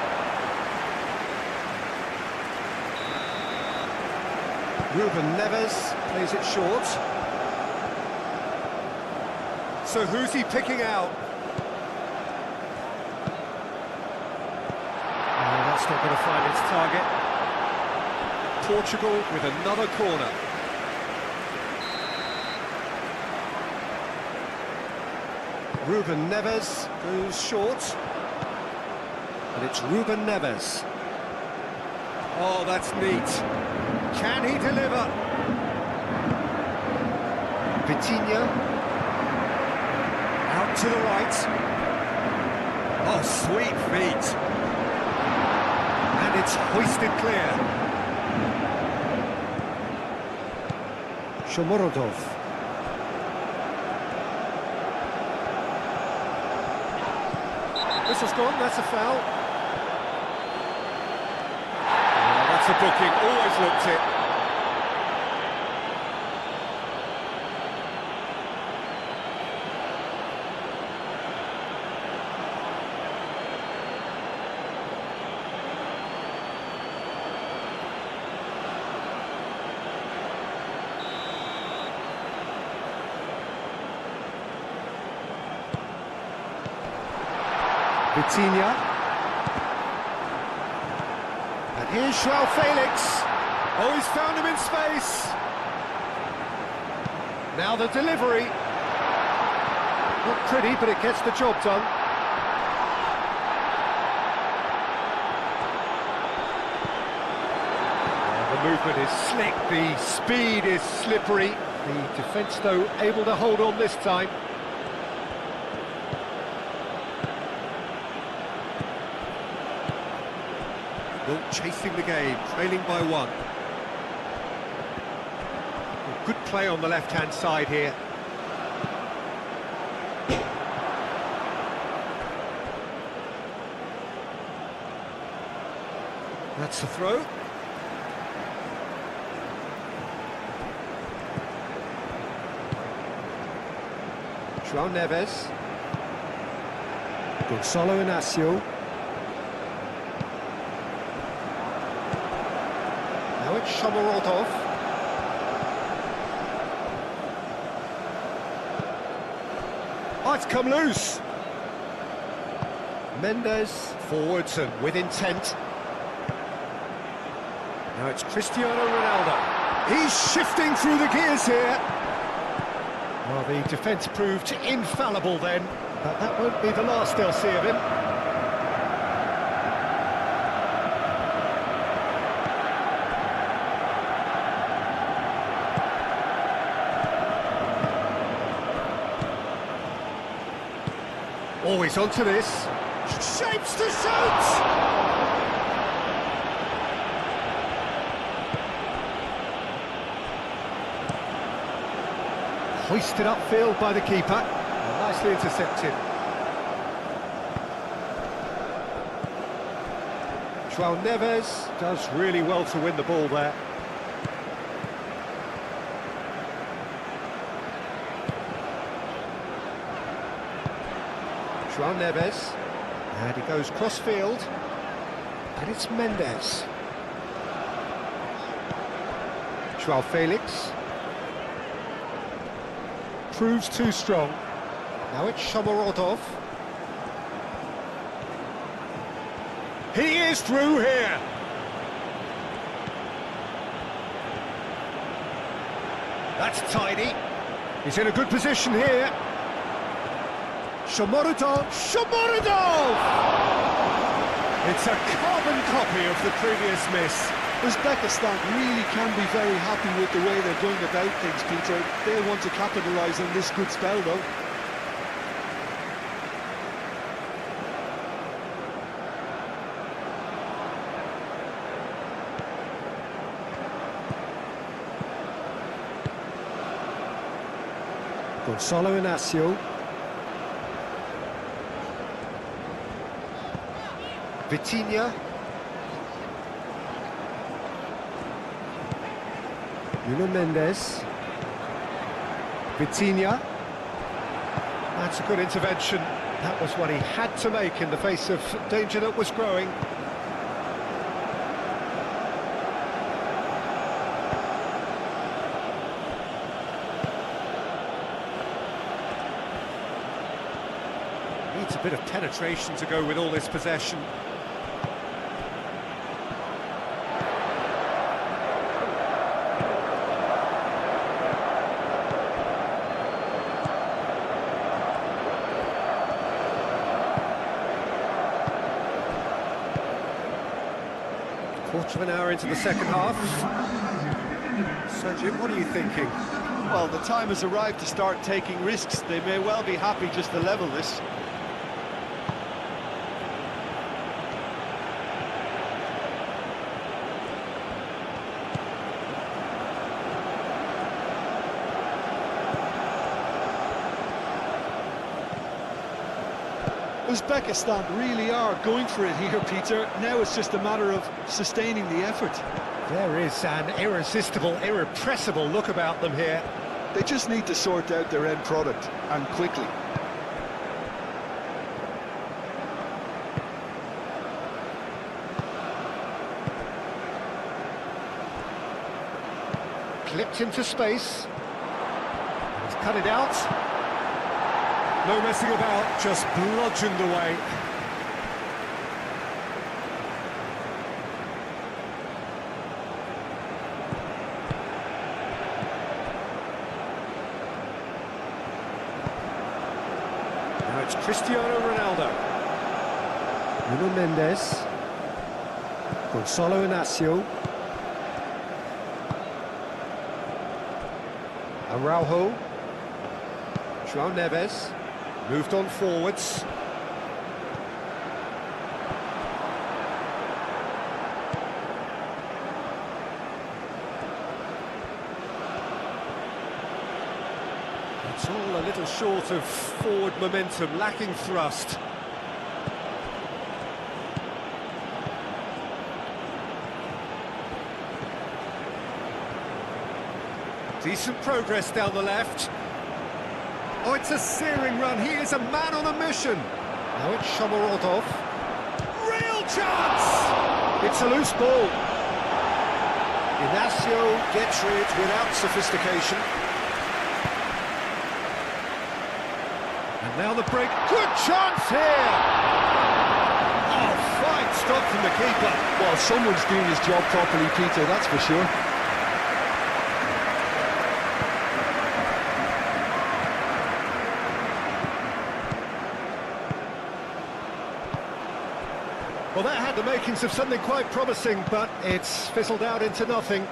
Ruben Neves plays it short. So who's he picking out? not going to find its target. Portugal with another corner. Ruben Neves goes short. And it's Ruben Neves. Oh, that's neat. Can he deliver? Vitinha. Out to the right. Oh, sweet feet. And it's hoisted clear. Shomorodov. This has gone, that's a foul. Oh, that's a booking, always looked it. Vitinha. And here's João Felix. Oh, he's found him in space. Now the delivery. Not pretty, but it gets the job done. Oh, the movement is slick, the speed is slippery. The defence, though, able to hold on this time. Chasing the game, trailing by one. Good play on the left-hand side here. That's the throw. João Neves. Gonçalo Inácio. Now it's Shomorodov. Oh, it's come loose. Mendes forwards and with intent. Now it's Cristiano Ronaldo. He's shifting through the gears here. Well, the defence proved infallible then, but that won't be the last they'll see of him. Always onto this. Shapes to shoot! Hoisted upfield by the keeper. And nicely intercepted. João Neves does really well to win the ball there. João Neves, and he goes cross-field, and it's Mendes. João Felix. Proves too strong. Now it's Shomorodov. He is through here. That's tidy. He's in a good position here. Shomorodov! Shomorodov! It's a carbon copy of the previous miss. Uzbekistan really can be very happy with the way they're going about things, Peter. They'll want to capitalise on this good spell, though. Gonçalo Inácio. Vitinha. Nuno Mendes. Vitinha. That's a good intervention. That was what he had to make in the face of danger that was growing. Needs a bit of penetration to go with all this possession. Quarter of an hour into the second half. So, Jim, what are you thinking? Well, the time has arrived to start taking risks. They may well be happy just to level this. Uzbekistan really are going for it here, Peter. Now it's just a matter of sustaining the effort. There is an irresistible, irrepressible look about them here. They just need to sort out their end product, and quickly. Clipped into space. He's cut it out. No messing about, just bludgeoned away. Now it's Cristiano Ronaldo. Nuno Mendes. Gonzalo Inacio. Araujo. João Neves. Moved on forwards. It's all a little short of forward momentum, lacking thrust. Decent progress down the left. Oh, it's a searing run. He is a man on a mission. Now it's Shomorodov. Real chance! It's a loose ball. Inacio gets rid without sophistication. And now the break. Good chance here! Oh, fine stop from the keeper. Well, someone's doing his job properly, Peter, that's for sure. Well, that had the makings of something quite promising, but it's fizzled out into nothing.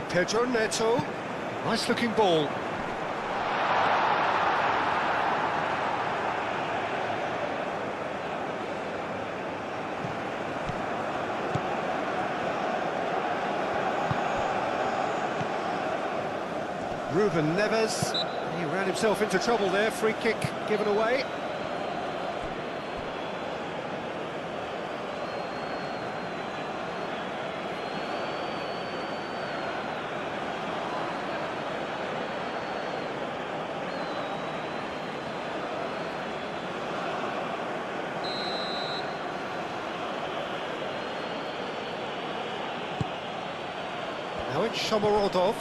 Pedro Neto. Nice-looking ball. Ruben Neves. He ran himself into trouble there. Free kick given away. Now it's Shomorodov.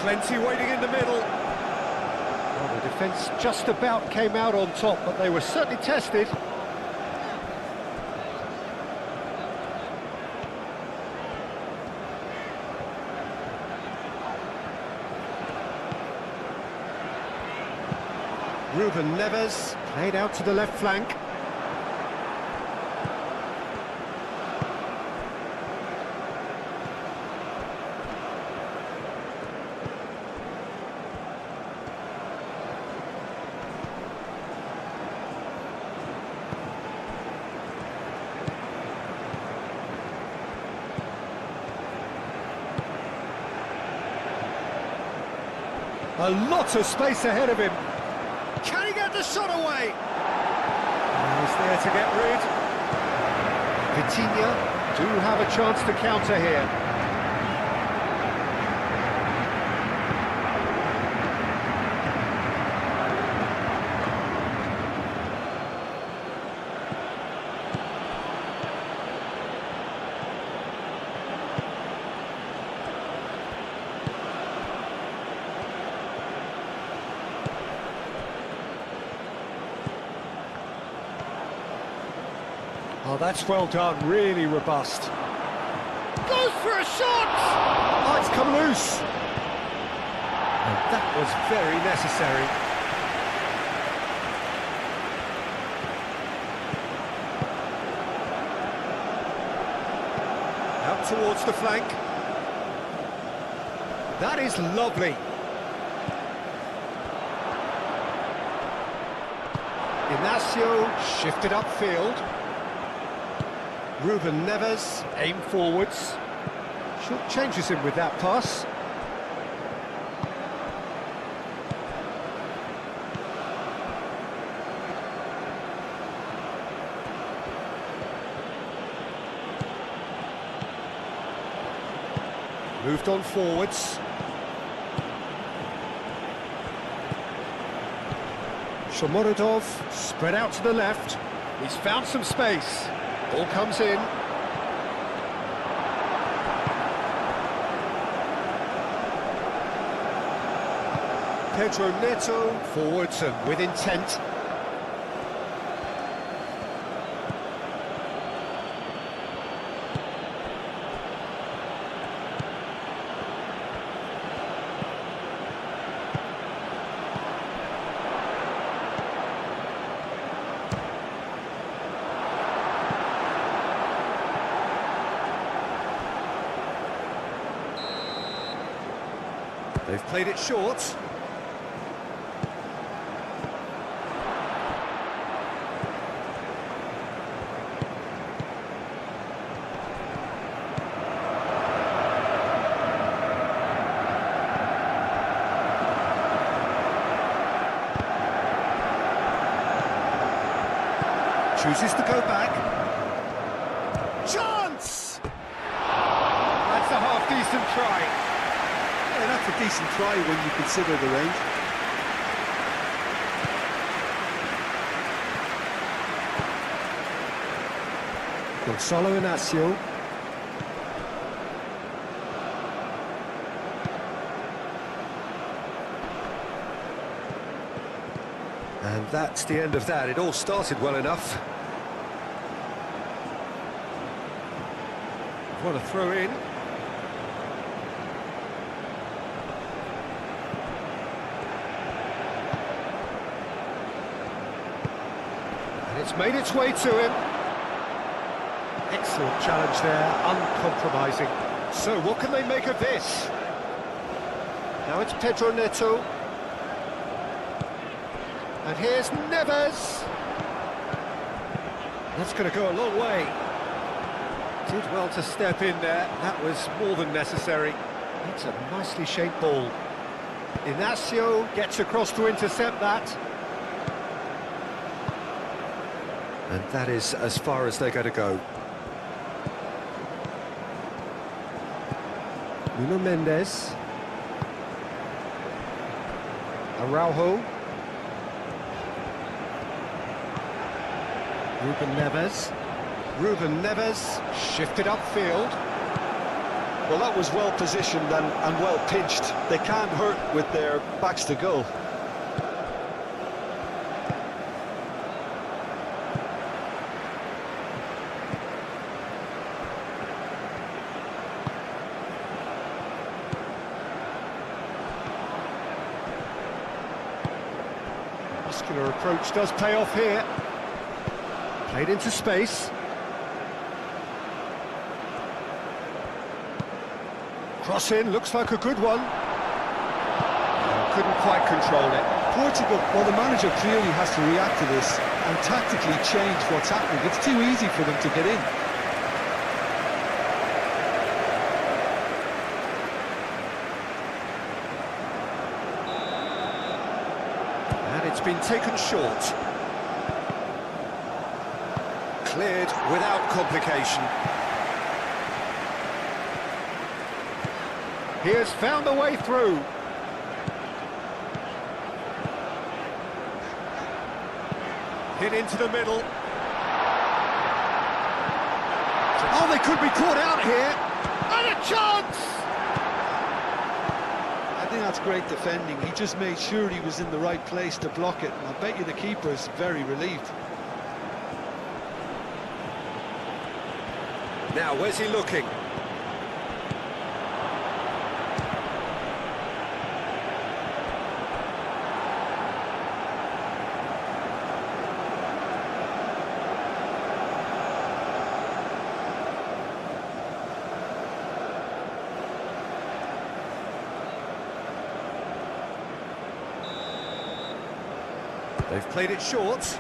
Plenty waiting in the middle. Well, the defence just about came out on top, but they were certainly tested. Ruben Neves played out to the left flank. A lot of space ahead of him. Can he get the shot away? He's there to get rid. Vitinha do have a chance to counter here. Oh, that's well done, really robust. Goes for a shot! Oh, it's come loose. And that was very necessary. Out towards the flank. That is lovely. Ignacio shifted upfield. Ruben Neves aimed forwards. Short changes him with that pass. Moved on forwards. Shomorodov spread out to the left. He's found some space. Ball comes in. Pedro Neto forwards and with intent. They've played it short. Chooses to go back. Chance! That's a half-decent try. Yeah, that's a decent try when you consider the range. Gonzalo Ignacio. And that's the end of that. It all started well enough. What a throw in. And it's made its way to him. Excellent challenge there, uncompromising. So what can they make of this? Now it's Pedro Neto. And here's Neves. That's going to go a long way. Did well to step in there. That was more than necessary. That's a nicely shaped ball. Ignacio gets across to intercept that. And that is as far as they're going to go. Nuno Mendes. Araujo. Ruben Neves. Ruben Neves shifted upfield. Well, that was well positioned and well pitched. They can't hurt with their backs to goal. Muscular approach does pay off here. Played into space. Cross in, looks like a good one. Couldn't quite control it. Portugal, well, the manager clearly has to react to this and tactically change what's happening. It's too easy for them to get in. And it's been taken short. Cleared without complication. He has found a way through. Hit into the middle. Oh, they could be caught out here. And a chance! I think that's great defending. He just made sure he was in the right place to block it. And I bet you the keeper's very relieved. Now, where's he looking? They've played it short.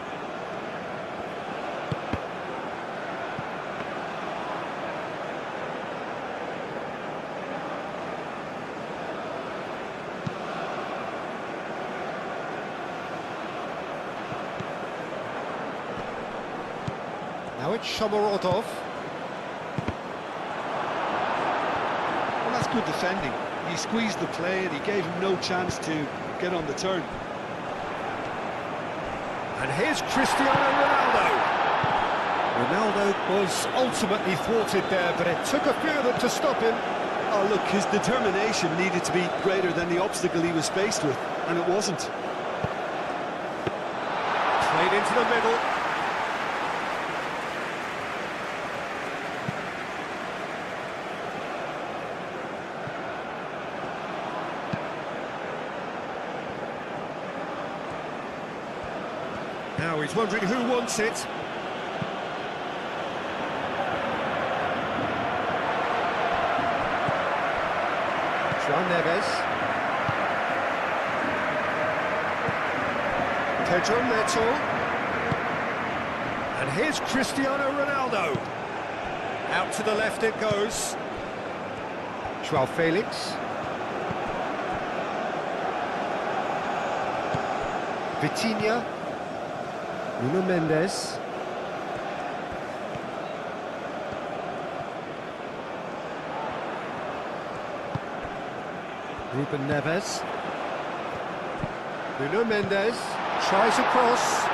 Now it's Shomorodov. Well, that's good defending. He squeezed the play and he gave him no chance to get on the turn. And here's Cristiano Ronaldo. Ronaldo was ultimately thwarted there, but it took a few of them to stop him. Oh, look, his determination needed to be greater than the obstacle he was faced with, and it wasn't. Played into the middle. Now he's wondering who wants it. João Neves. Pedro Neto. And here's Cristiano Ronaldo. Out to the left it goes. João Felix. Vitinha. Nuno Mendes. Ruben Neves. Nuno Mendes tries a cross.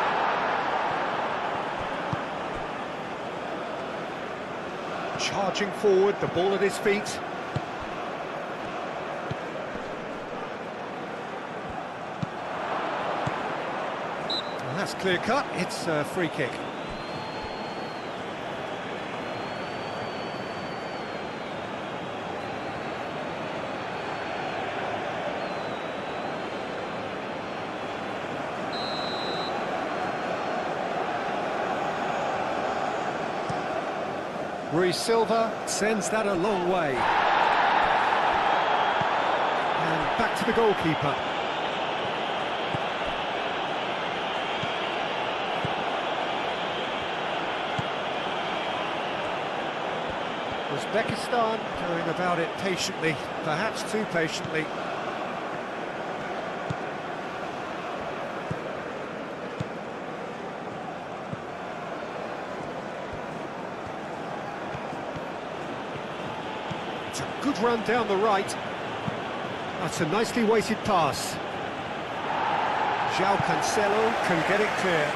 Charging forward, the ball at his feet. That's clear cut, it's a free kick. Rui Silva sends that a long way. And back to the goalkeeper. Uzbekistan going about it patiently, perhaps too patiently. It's a good run down the right. That's a nicely weighted pass. João Cancelo can get it clear.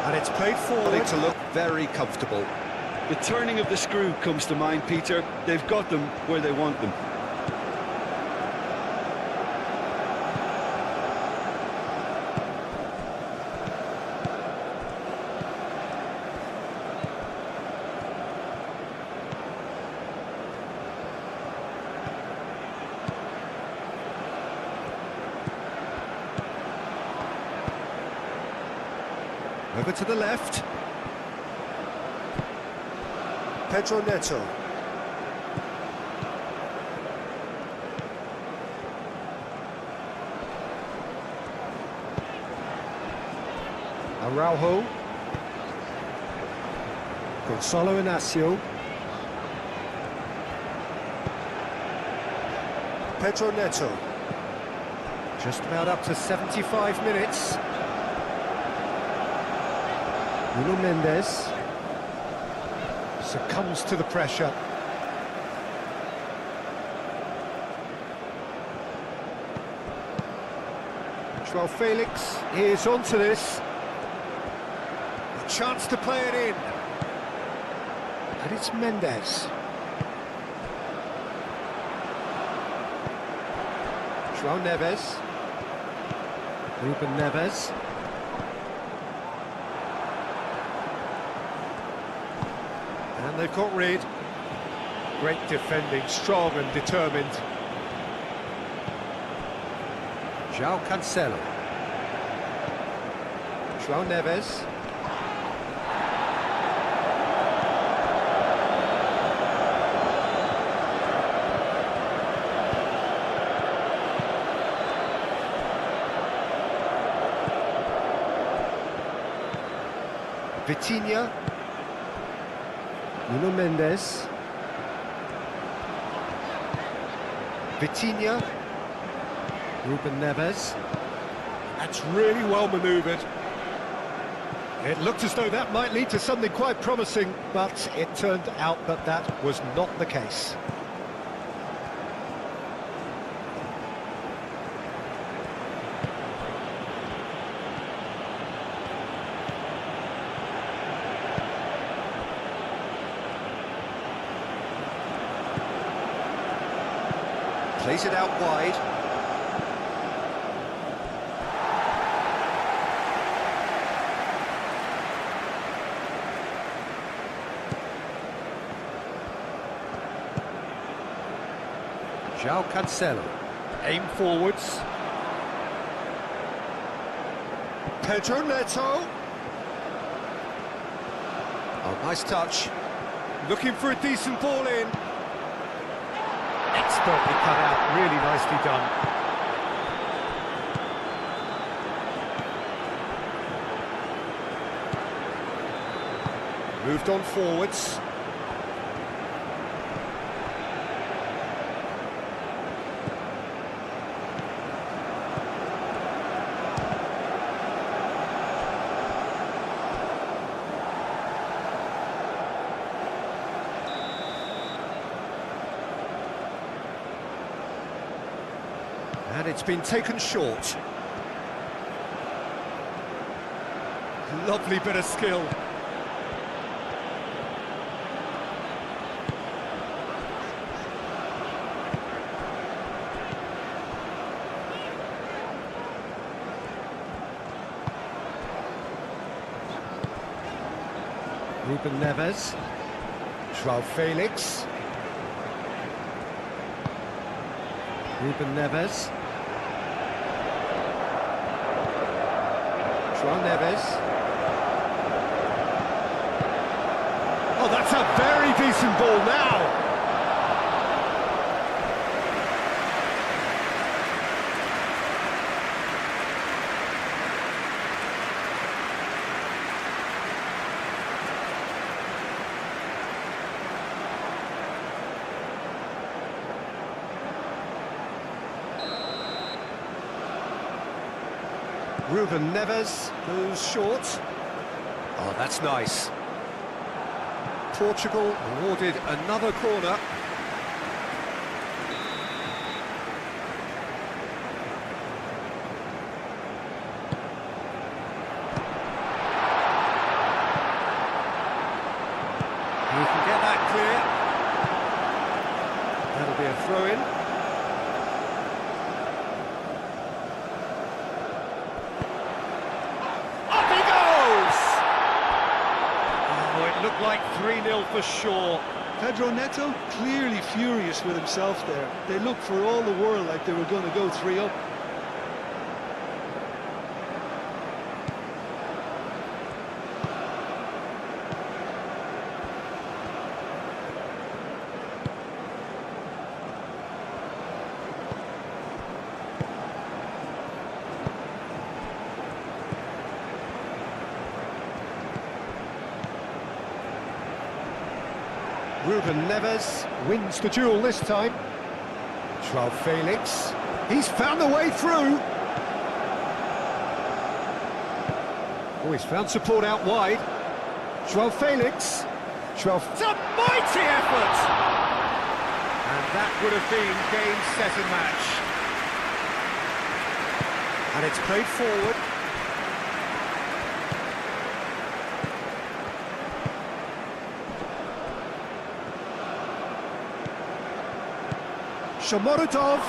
And it's played forward to look very comfortable. The turning of the screw comes to mind, Peter. They've got them where they want them. Over to the left. Pedro Neto. Araujo. Gonzalo Inacio. Pedro Neto. Just about up to 75 minutes. Nuno Mendes succumbs to the pressure. João Felix is onto this. A chance to play it in. And it's Mendes. João Neves. Ruben Neves. And they've got rid. Great defending, strong and determined. João Cancelo. João Neves. Vitinha. Nuno Mendes. Vitinha. Ruben Neves. That's really well manoeuvred. It looked as though that might lead to something quite promising, but it turned out that that was not the case. Plays it out wide. João Cancelo. Aim forwards. Pedro Neto. Oh, nice touch. Looking for a decent ball in. Expertly cut out, really nicely done. Moved on forwards. And it's been taken short. Lovely bit of skill. Ruben Neves. João Felix. Ruben Neves. João Neves. Oh, that's a very decent ball now. Ruben Neves goes short. Oh, that's nice. Portugal awarded another corner. You can get that clear. That'll be a throw-in. Looked like 3-0 for sure. Pedro Neto clearly furious with himself there. They looked for all the world like they were going to go 3-up. Ruben Neves wins the duel this time. João Felix. He's found the way through. Oh, he's found support out wide. João Felix. It's a mighty effort! And that would have been game, set and match. And it's played forward. Shomorodov.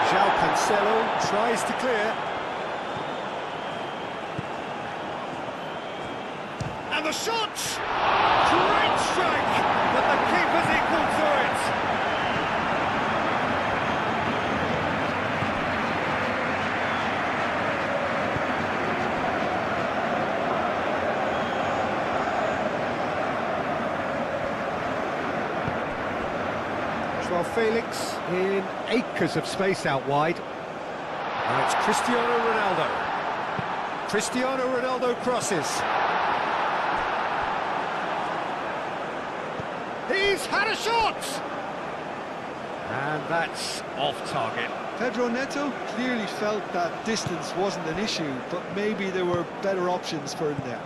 João Cancelo tries to clear. And the shot! Well, Felix in acres of space out wide. And it's Cristiano Ronaldo. Cristiano Ronaldo crosses. He's had a shot! And that's off target. Pedro Neto clearly felt that distance wasn't an issue, but maybe there were better options for him there.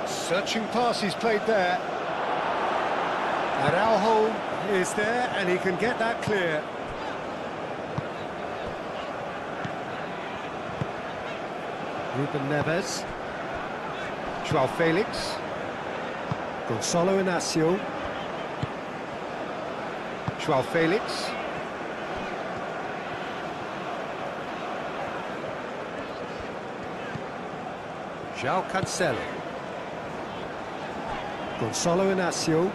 Searching pass he's played there. Araujo is there and he can get that clear. Ruben Neves. Joao Felix. Gonzalo Inacio. Joao Felix. Joao Cancelo. Gonzalo Inacio.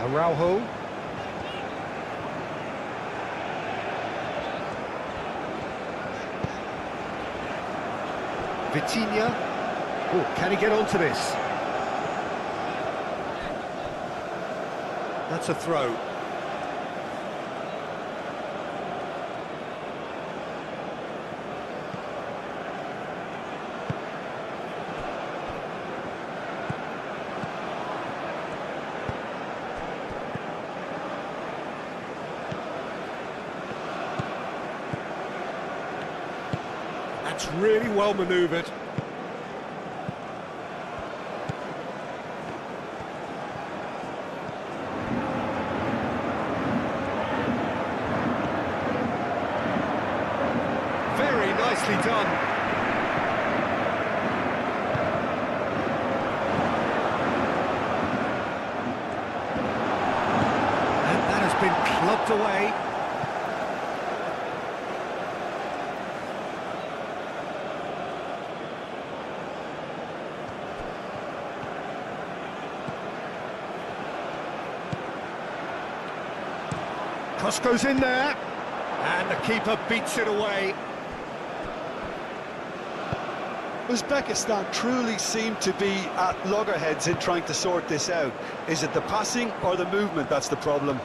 Araujo. Vitinha. Oh, can he get onto this? That's a throw. That's really well manoeuvred. Very nicely done. And that has been clubbed away. Cross goes in there, and the keeper beats it away. Uzbekistan truly seem to be at loggerheads in trying to sort this out. Is it the passing or the movement that's the problem?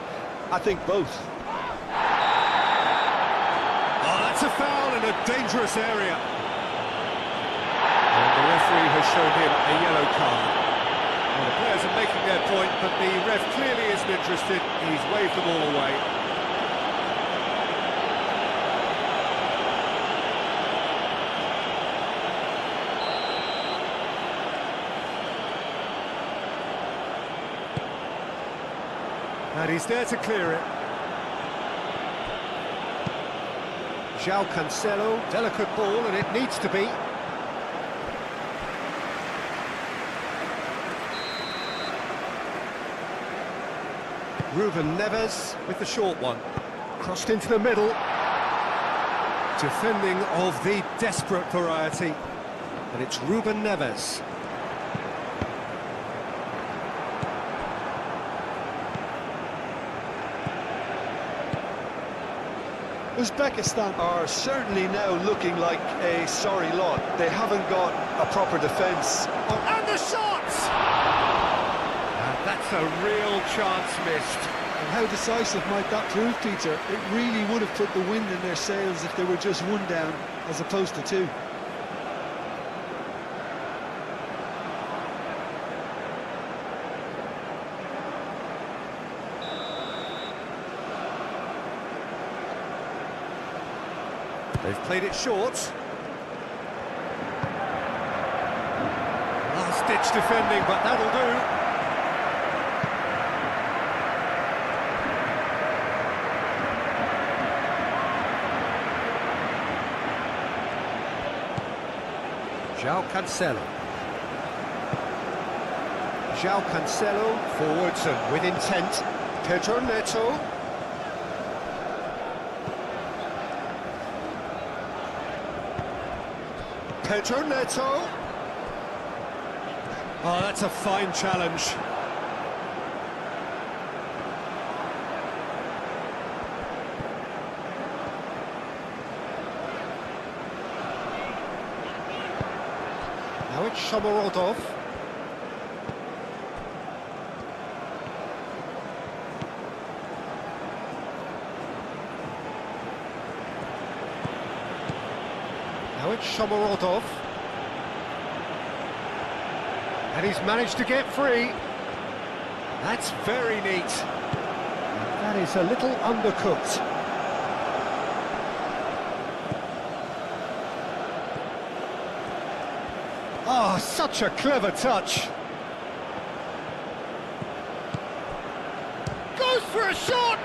I think both. Oh, that's a foul in a dangerous area. And the referee has shown him a yellow card. Well, the players are making their point, but the ref clearly isn't interested. He's waved them all away. And he's there to clear it. Joao Cancelo, delicate ball, and it needs to be. Ruben Neves with the short one. Crossed into the middle. Defending of the desperate variety. And it's Ruben Neves. Uzbekistan are certainly now looking like a sorry lot. They haven't got a proper defence. And the shot! And that's a real chance missed. And how decisive might that prove, Peter? It really would have put the wind in their sails if they were just one down as opposed to two. They've played it short. Last-ditch defending, but that'll do. Joao Cancelo. Joao Cancelo forwards and with intent. Pedro Neto. Pedro Neto. Oh, that's a fine challenge. Now it's Shomorodov. Now it's Shomorodov. And he's managed to get free. That's very neat. That is a little undercooked. Oh, such a clever touch. Goes for a shot!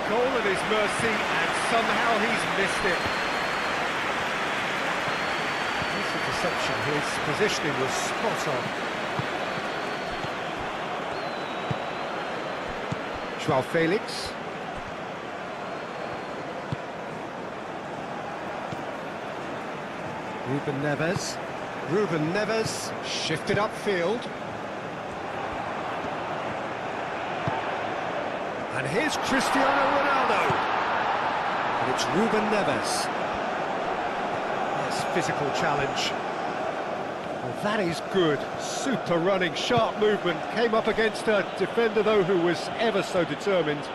Goal at his mercy, and somehow he's missed it. Nice interception, his positioning was spot on. Joao Felix. Ruben Neves shifted upfield. And here's Cristiano Ronaldo. And it's Ruben Neves. Nice physical challenge. Well, that is good. Super running, sharp movement. Came up against a defender, though, who was ever so determined.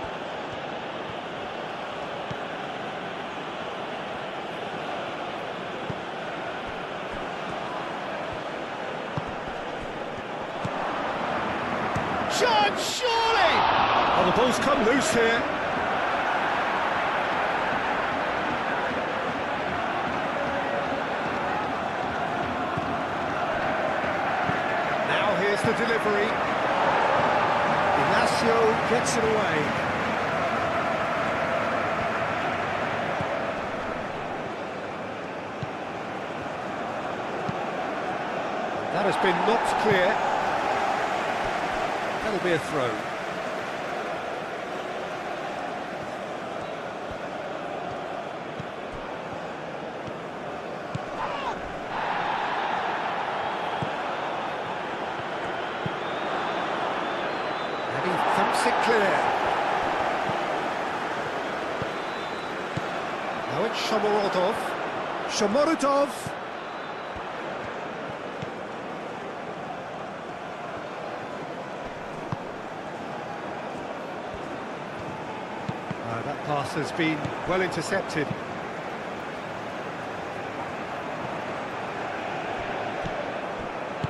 Chance, surely! Oh, the ball's come loose here. Now here's the delivery. Ignacio gets it away. That has been knocked clear. That'll be a throw. And he thumps it clear. Now it's Shomorodov. Shomorodov! That pass has been well intercepted.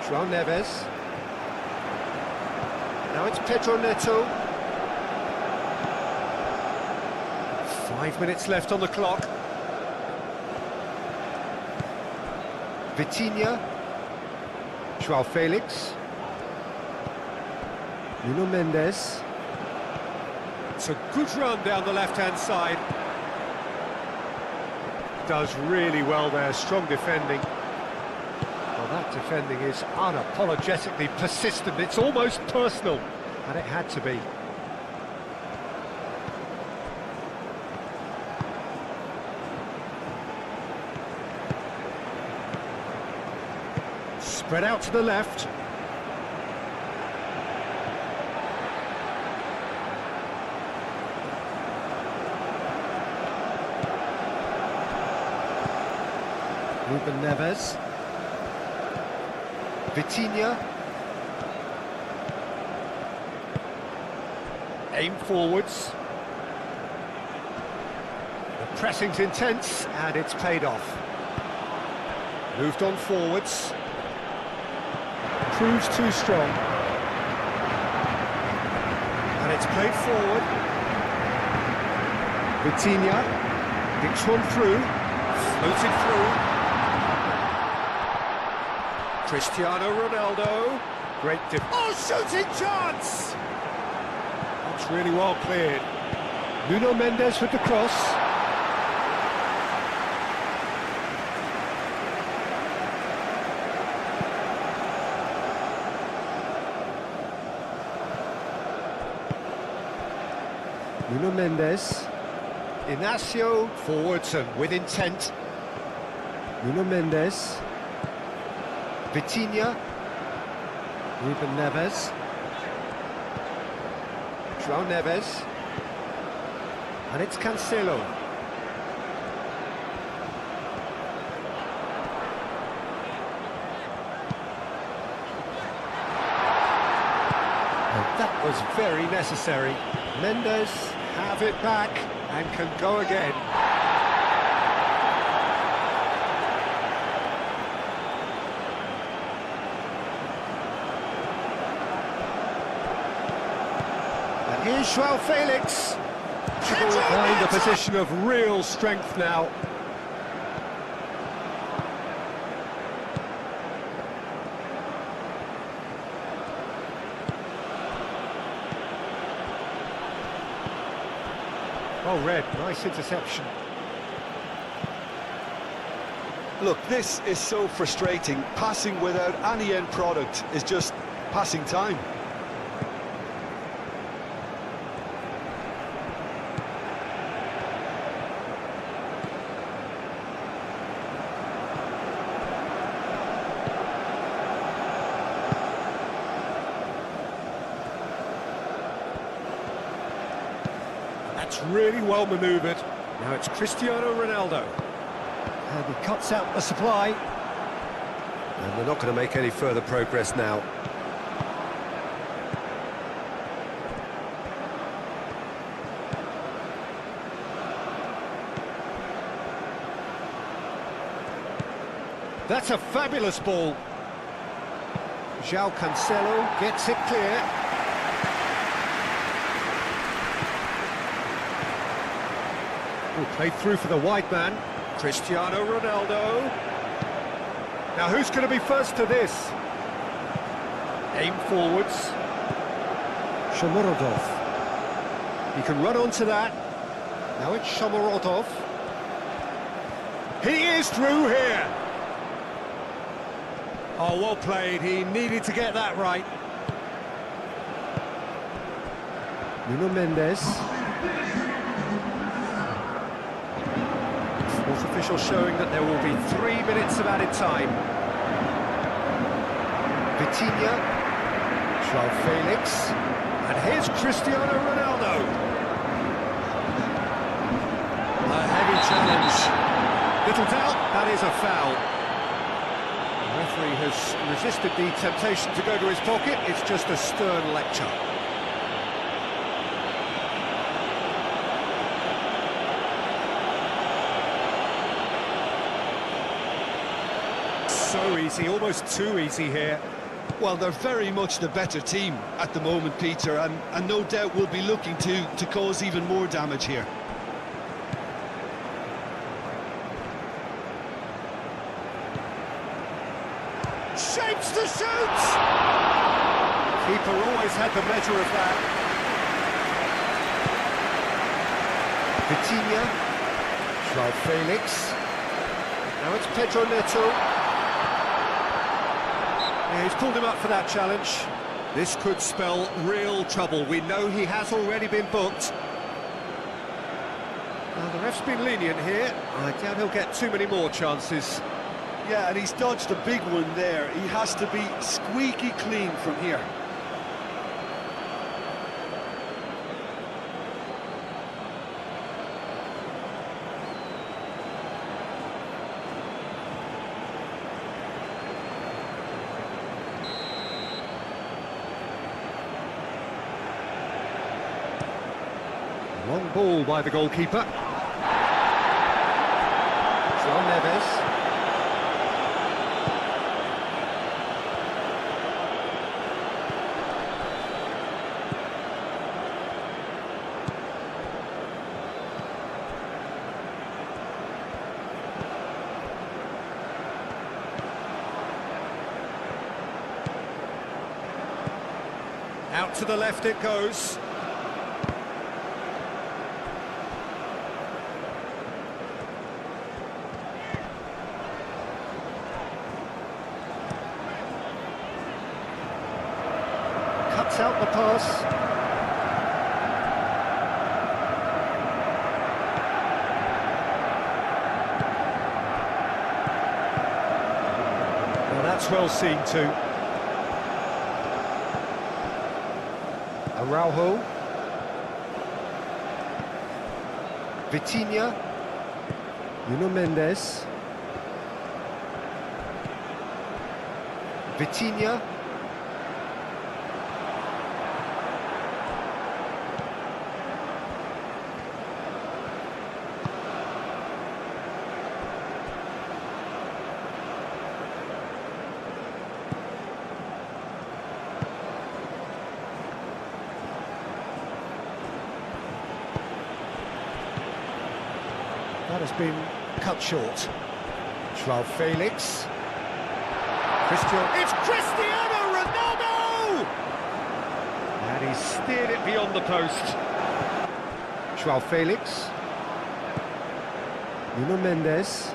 Joao Neves. Now it's Pedro Neto. 5 minutes left on the clock. Vitinha. Joao Felix. Nuno Mendes. It's a good run down the left-hand side. Does really well there, strong defending. Well, that defending is unapologetically persistent. It's almost personal, and it had to be. Spread out to the left. Ruben Neves. Vitinha. Aim forwards. The pressing's intense, and it's paid off. Moved on forwards. Proves too strong. And it's played forward. Vitinha. Picks one through. Floated through. Cristiano Ronaldo, great oh, shooting chance! That's really well cleared. Nuno Mendes with the cross. Nuno Mendes. Ignacio, forwards and with intent. Nuno Mendes. Vitinha. Ruben Neves. João Neves. And it's Cancelo. And that was very necessary. Mendes have it back and can go again. And here's João Felix. Will find a position of real strength now. Oh, Red, nice interception. Look, this is so frustrating. Passing without any end product is just passing time. That's really well manoeuvred. Now it's Cristiano Ronaldo. And he cuts out the supply. And they're not going to make any further progress now. That's a fabulous ball. João Cancelo gets it clear. Played through for the wide man, Cristiano Ronaldo. Now who's going to be first to this? Aim forwards. Shomurodov. He can run onto that. Now it's Shomurodov. He is through here. Oh, well played. He needed to get that right. Nuno Mendes. Official showing that there will be 3 minutes of added time. Vitinha, João Felix, and here's Cristiano Ronaldo. A heavy challenge. Little doubt, that is a foul. The referee has resisted the temptation to go to his pocket. It's just a stern lecture. So easy, almost too easy here. Well, they're very much the better team at the moment, Peter, and no doubt will be looking to cause even more damage here. Shapes to shoot! Keeper always had the measure of that. Vitinha, João Felix. Now it's Pedro Neto. Yeah, he's pulled him up for that challenge. This could spell real trouble. We know he has already been booked. Now, the ref's been lenient here. I doubt he'll get too many more chances. Yeah, and he's dodged a big one there. He has to be squeaky clean from here. Long ball by the goalkeeper. João Neves. Out to the left it goes. Cuts out the pass. That's well seen too. Araujo. Vitinha. Nuno Mendes. Vitinha. That has been cut short. João Felix. It's Cristiano Ronaldo! And he's steered it beyond the post. João Felix. Nuno Mendes.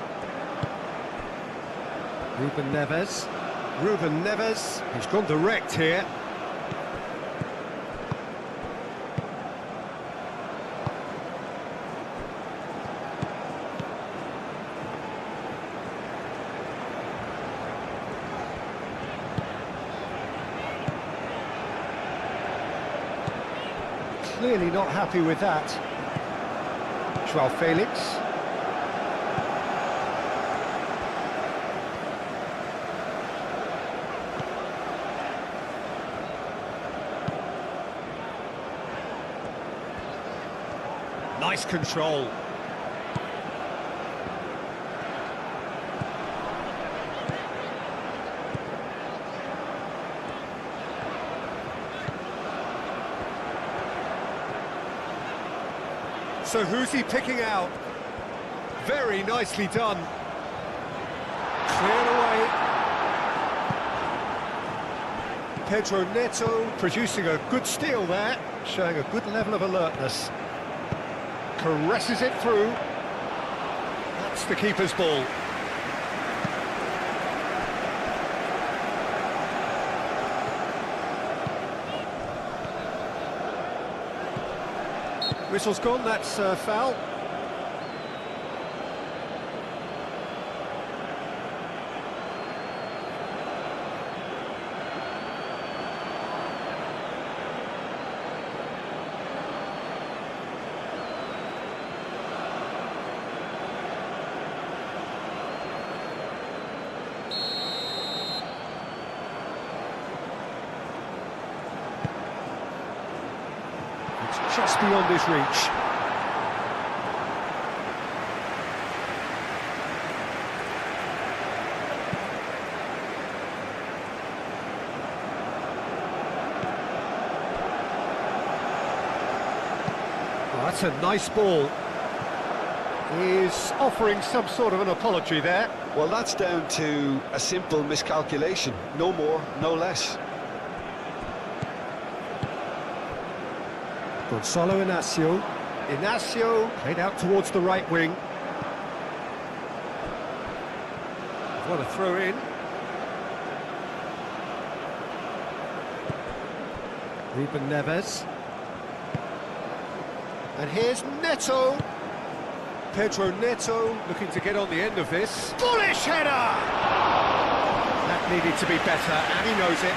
Ruben Neves. He's gone direct here. Clearly not happy with that. João Felix. Nice control. So who's he picking out? Very nicely done. Cleared away. Pedro Neto producing a good steal there, showing a good level of alertness. Caresses it through. That's the keeper's ball. Whistle's gone, that's foul. It's just beyond his reach. Oh, that's a nice ball. He's offering some sort of an apology there. Well, that's down to a simple miscalculation. No more, no less. Gonzalo Inacio. Inacio played out towards the right wing. What a throw in. Ruben Neves. And here's Neto. Pedro Neto looking to get on the end of this. Bullish header! That needed to be better, and he knows it.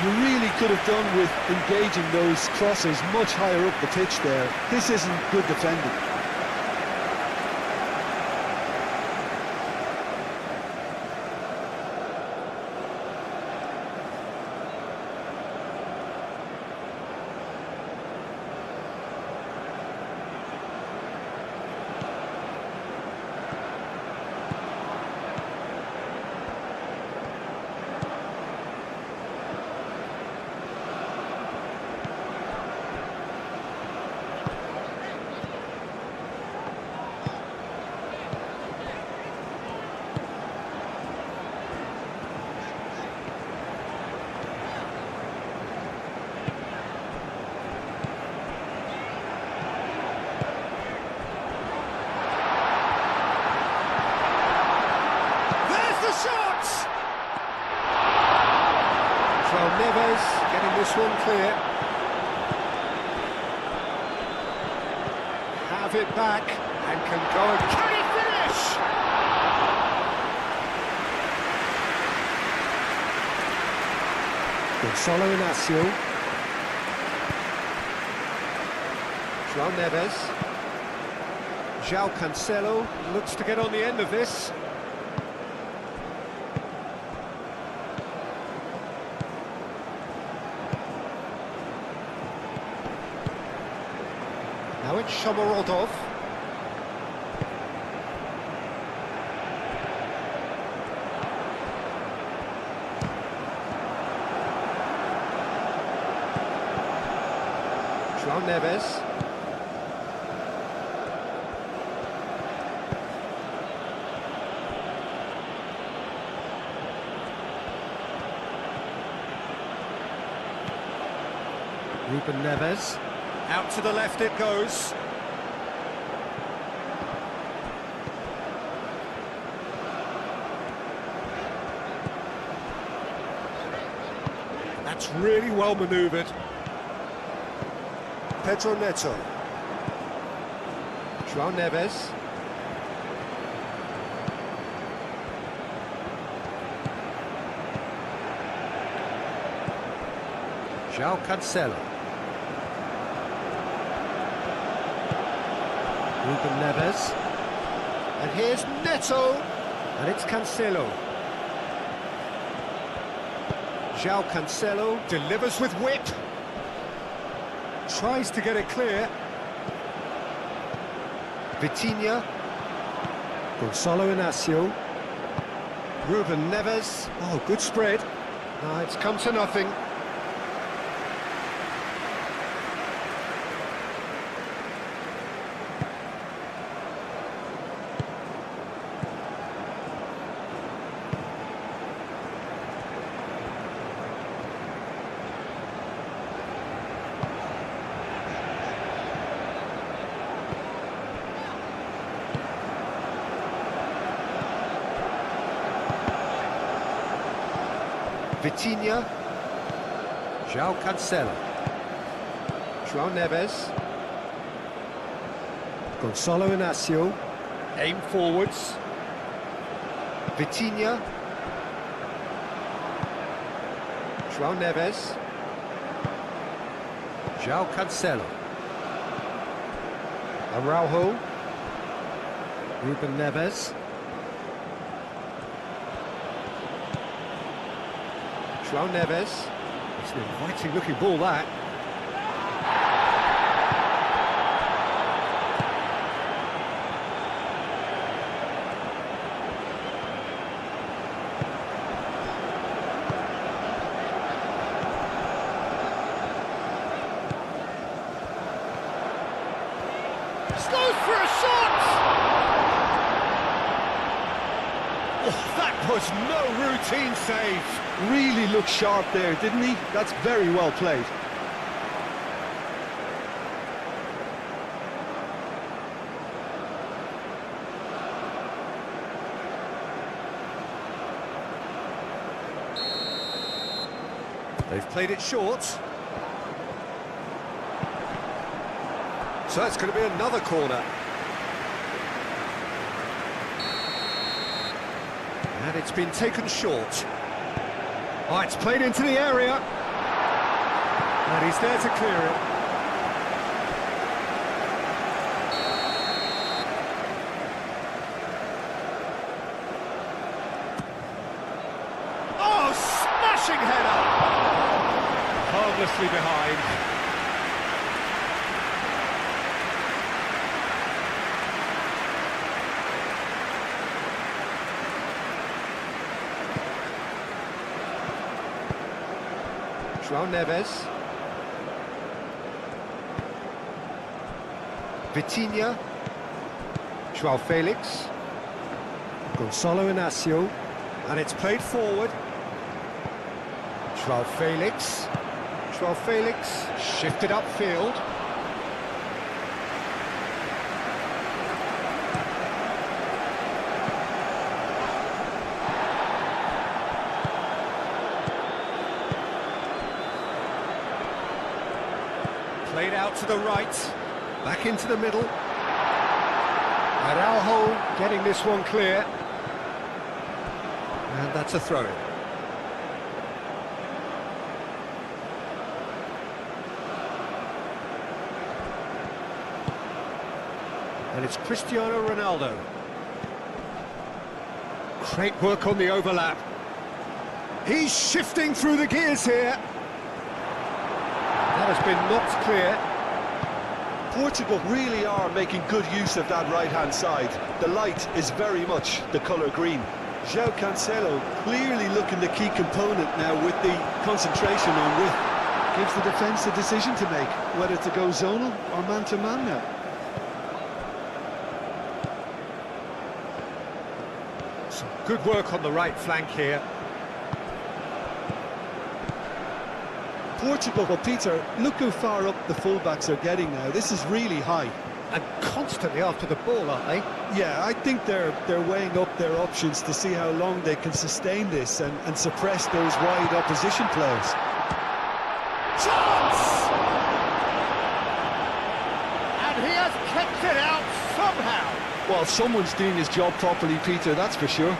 You really could have done with engaging those crosses much higher up the pitch there. This isn't good defending. Neves getting this one clear. Have it back and can go and can he finish? Gonzalo Inacio. João Neves. João Cancelo looks to get on the end of this. Now it's Shomorodov. João Neves. Ruben Neves. Out to the left it goes. That's really well manoeuvred. Pedro Neto. João Neves. João Cancelo. Ruben Neves. And here's Neto. And it's Cancelo. João Cancelo delivers with whip. Tries to get it clear. Vitinha. Gonzalo Inacio. Ruben Neves. Oh, good spread. It's come to nothing. Vitinha. João Cancelo. João Neves. Gonzalo Inacio. Aim forwards. Vitinha. João Neves. João Cancelo. Araujo. Ruben Neves. João Neves. It's an inviting looking ball, that. Goes for a shot! Oh, that was no routine save. Really looked sharp there, didn't he? That's very well played. They've played it short. So that's going to be another corner. And it's been taken short. Oh, it's played into the area. And he's there to clear it. Oh, smashing header! Harmlessly behind. João Neves. Vitinha. João Felix. Gonzalo Inacio. And it's played forward. João Felix. João Felix. Shifted upfield. Played out to the right, back into the middle. Araujo getting this one clear. And that's a throw-in. And it's Cristiano Ronaldo. Great work on the overlap. He's shifting through the gears here. That has been knocked clear. Portugal really are making good use of that right-hand side. The light is very much the colour green. João Cancelo clearly looking the key component now with the concentration on width. Gives the defence a decision to make, whether to go zonal or man-to-man now. Some good work on the right flank here. Portugal, well, Peter, look how far up the fullbacks are getting now. This is really high. And constantly after the ball, aren't they? Yeah, I think they're weighing up their options to see how long they can sustain this and suppress those wide opposition players. Chance! And he has kept it out somehow. Well, someone's doing his job properly, Peter, that's for sure.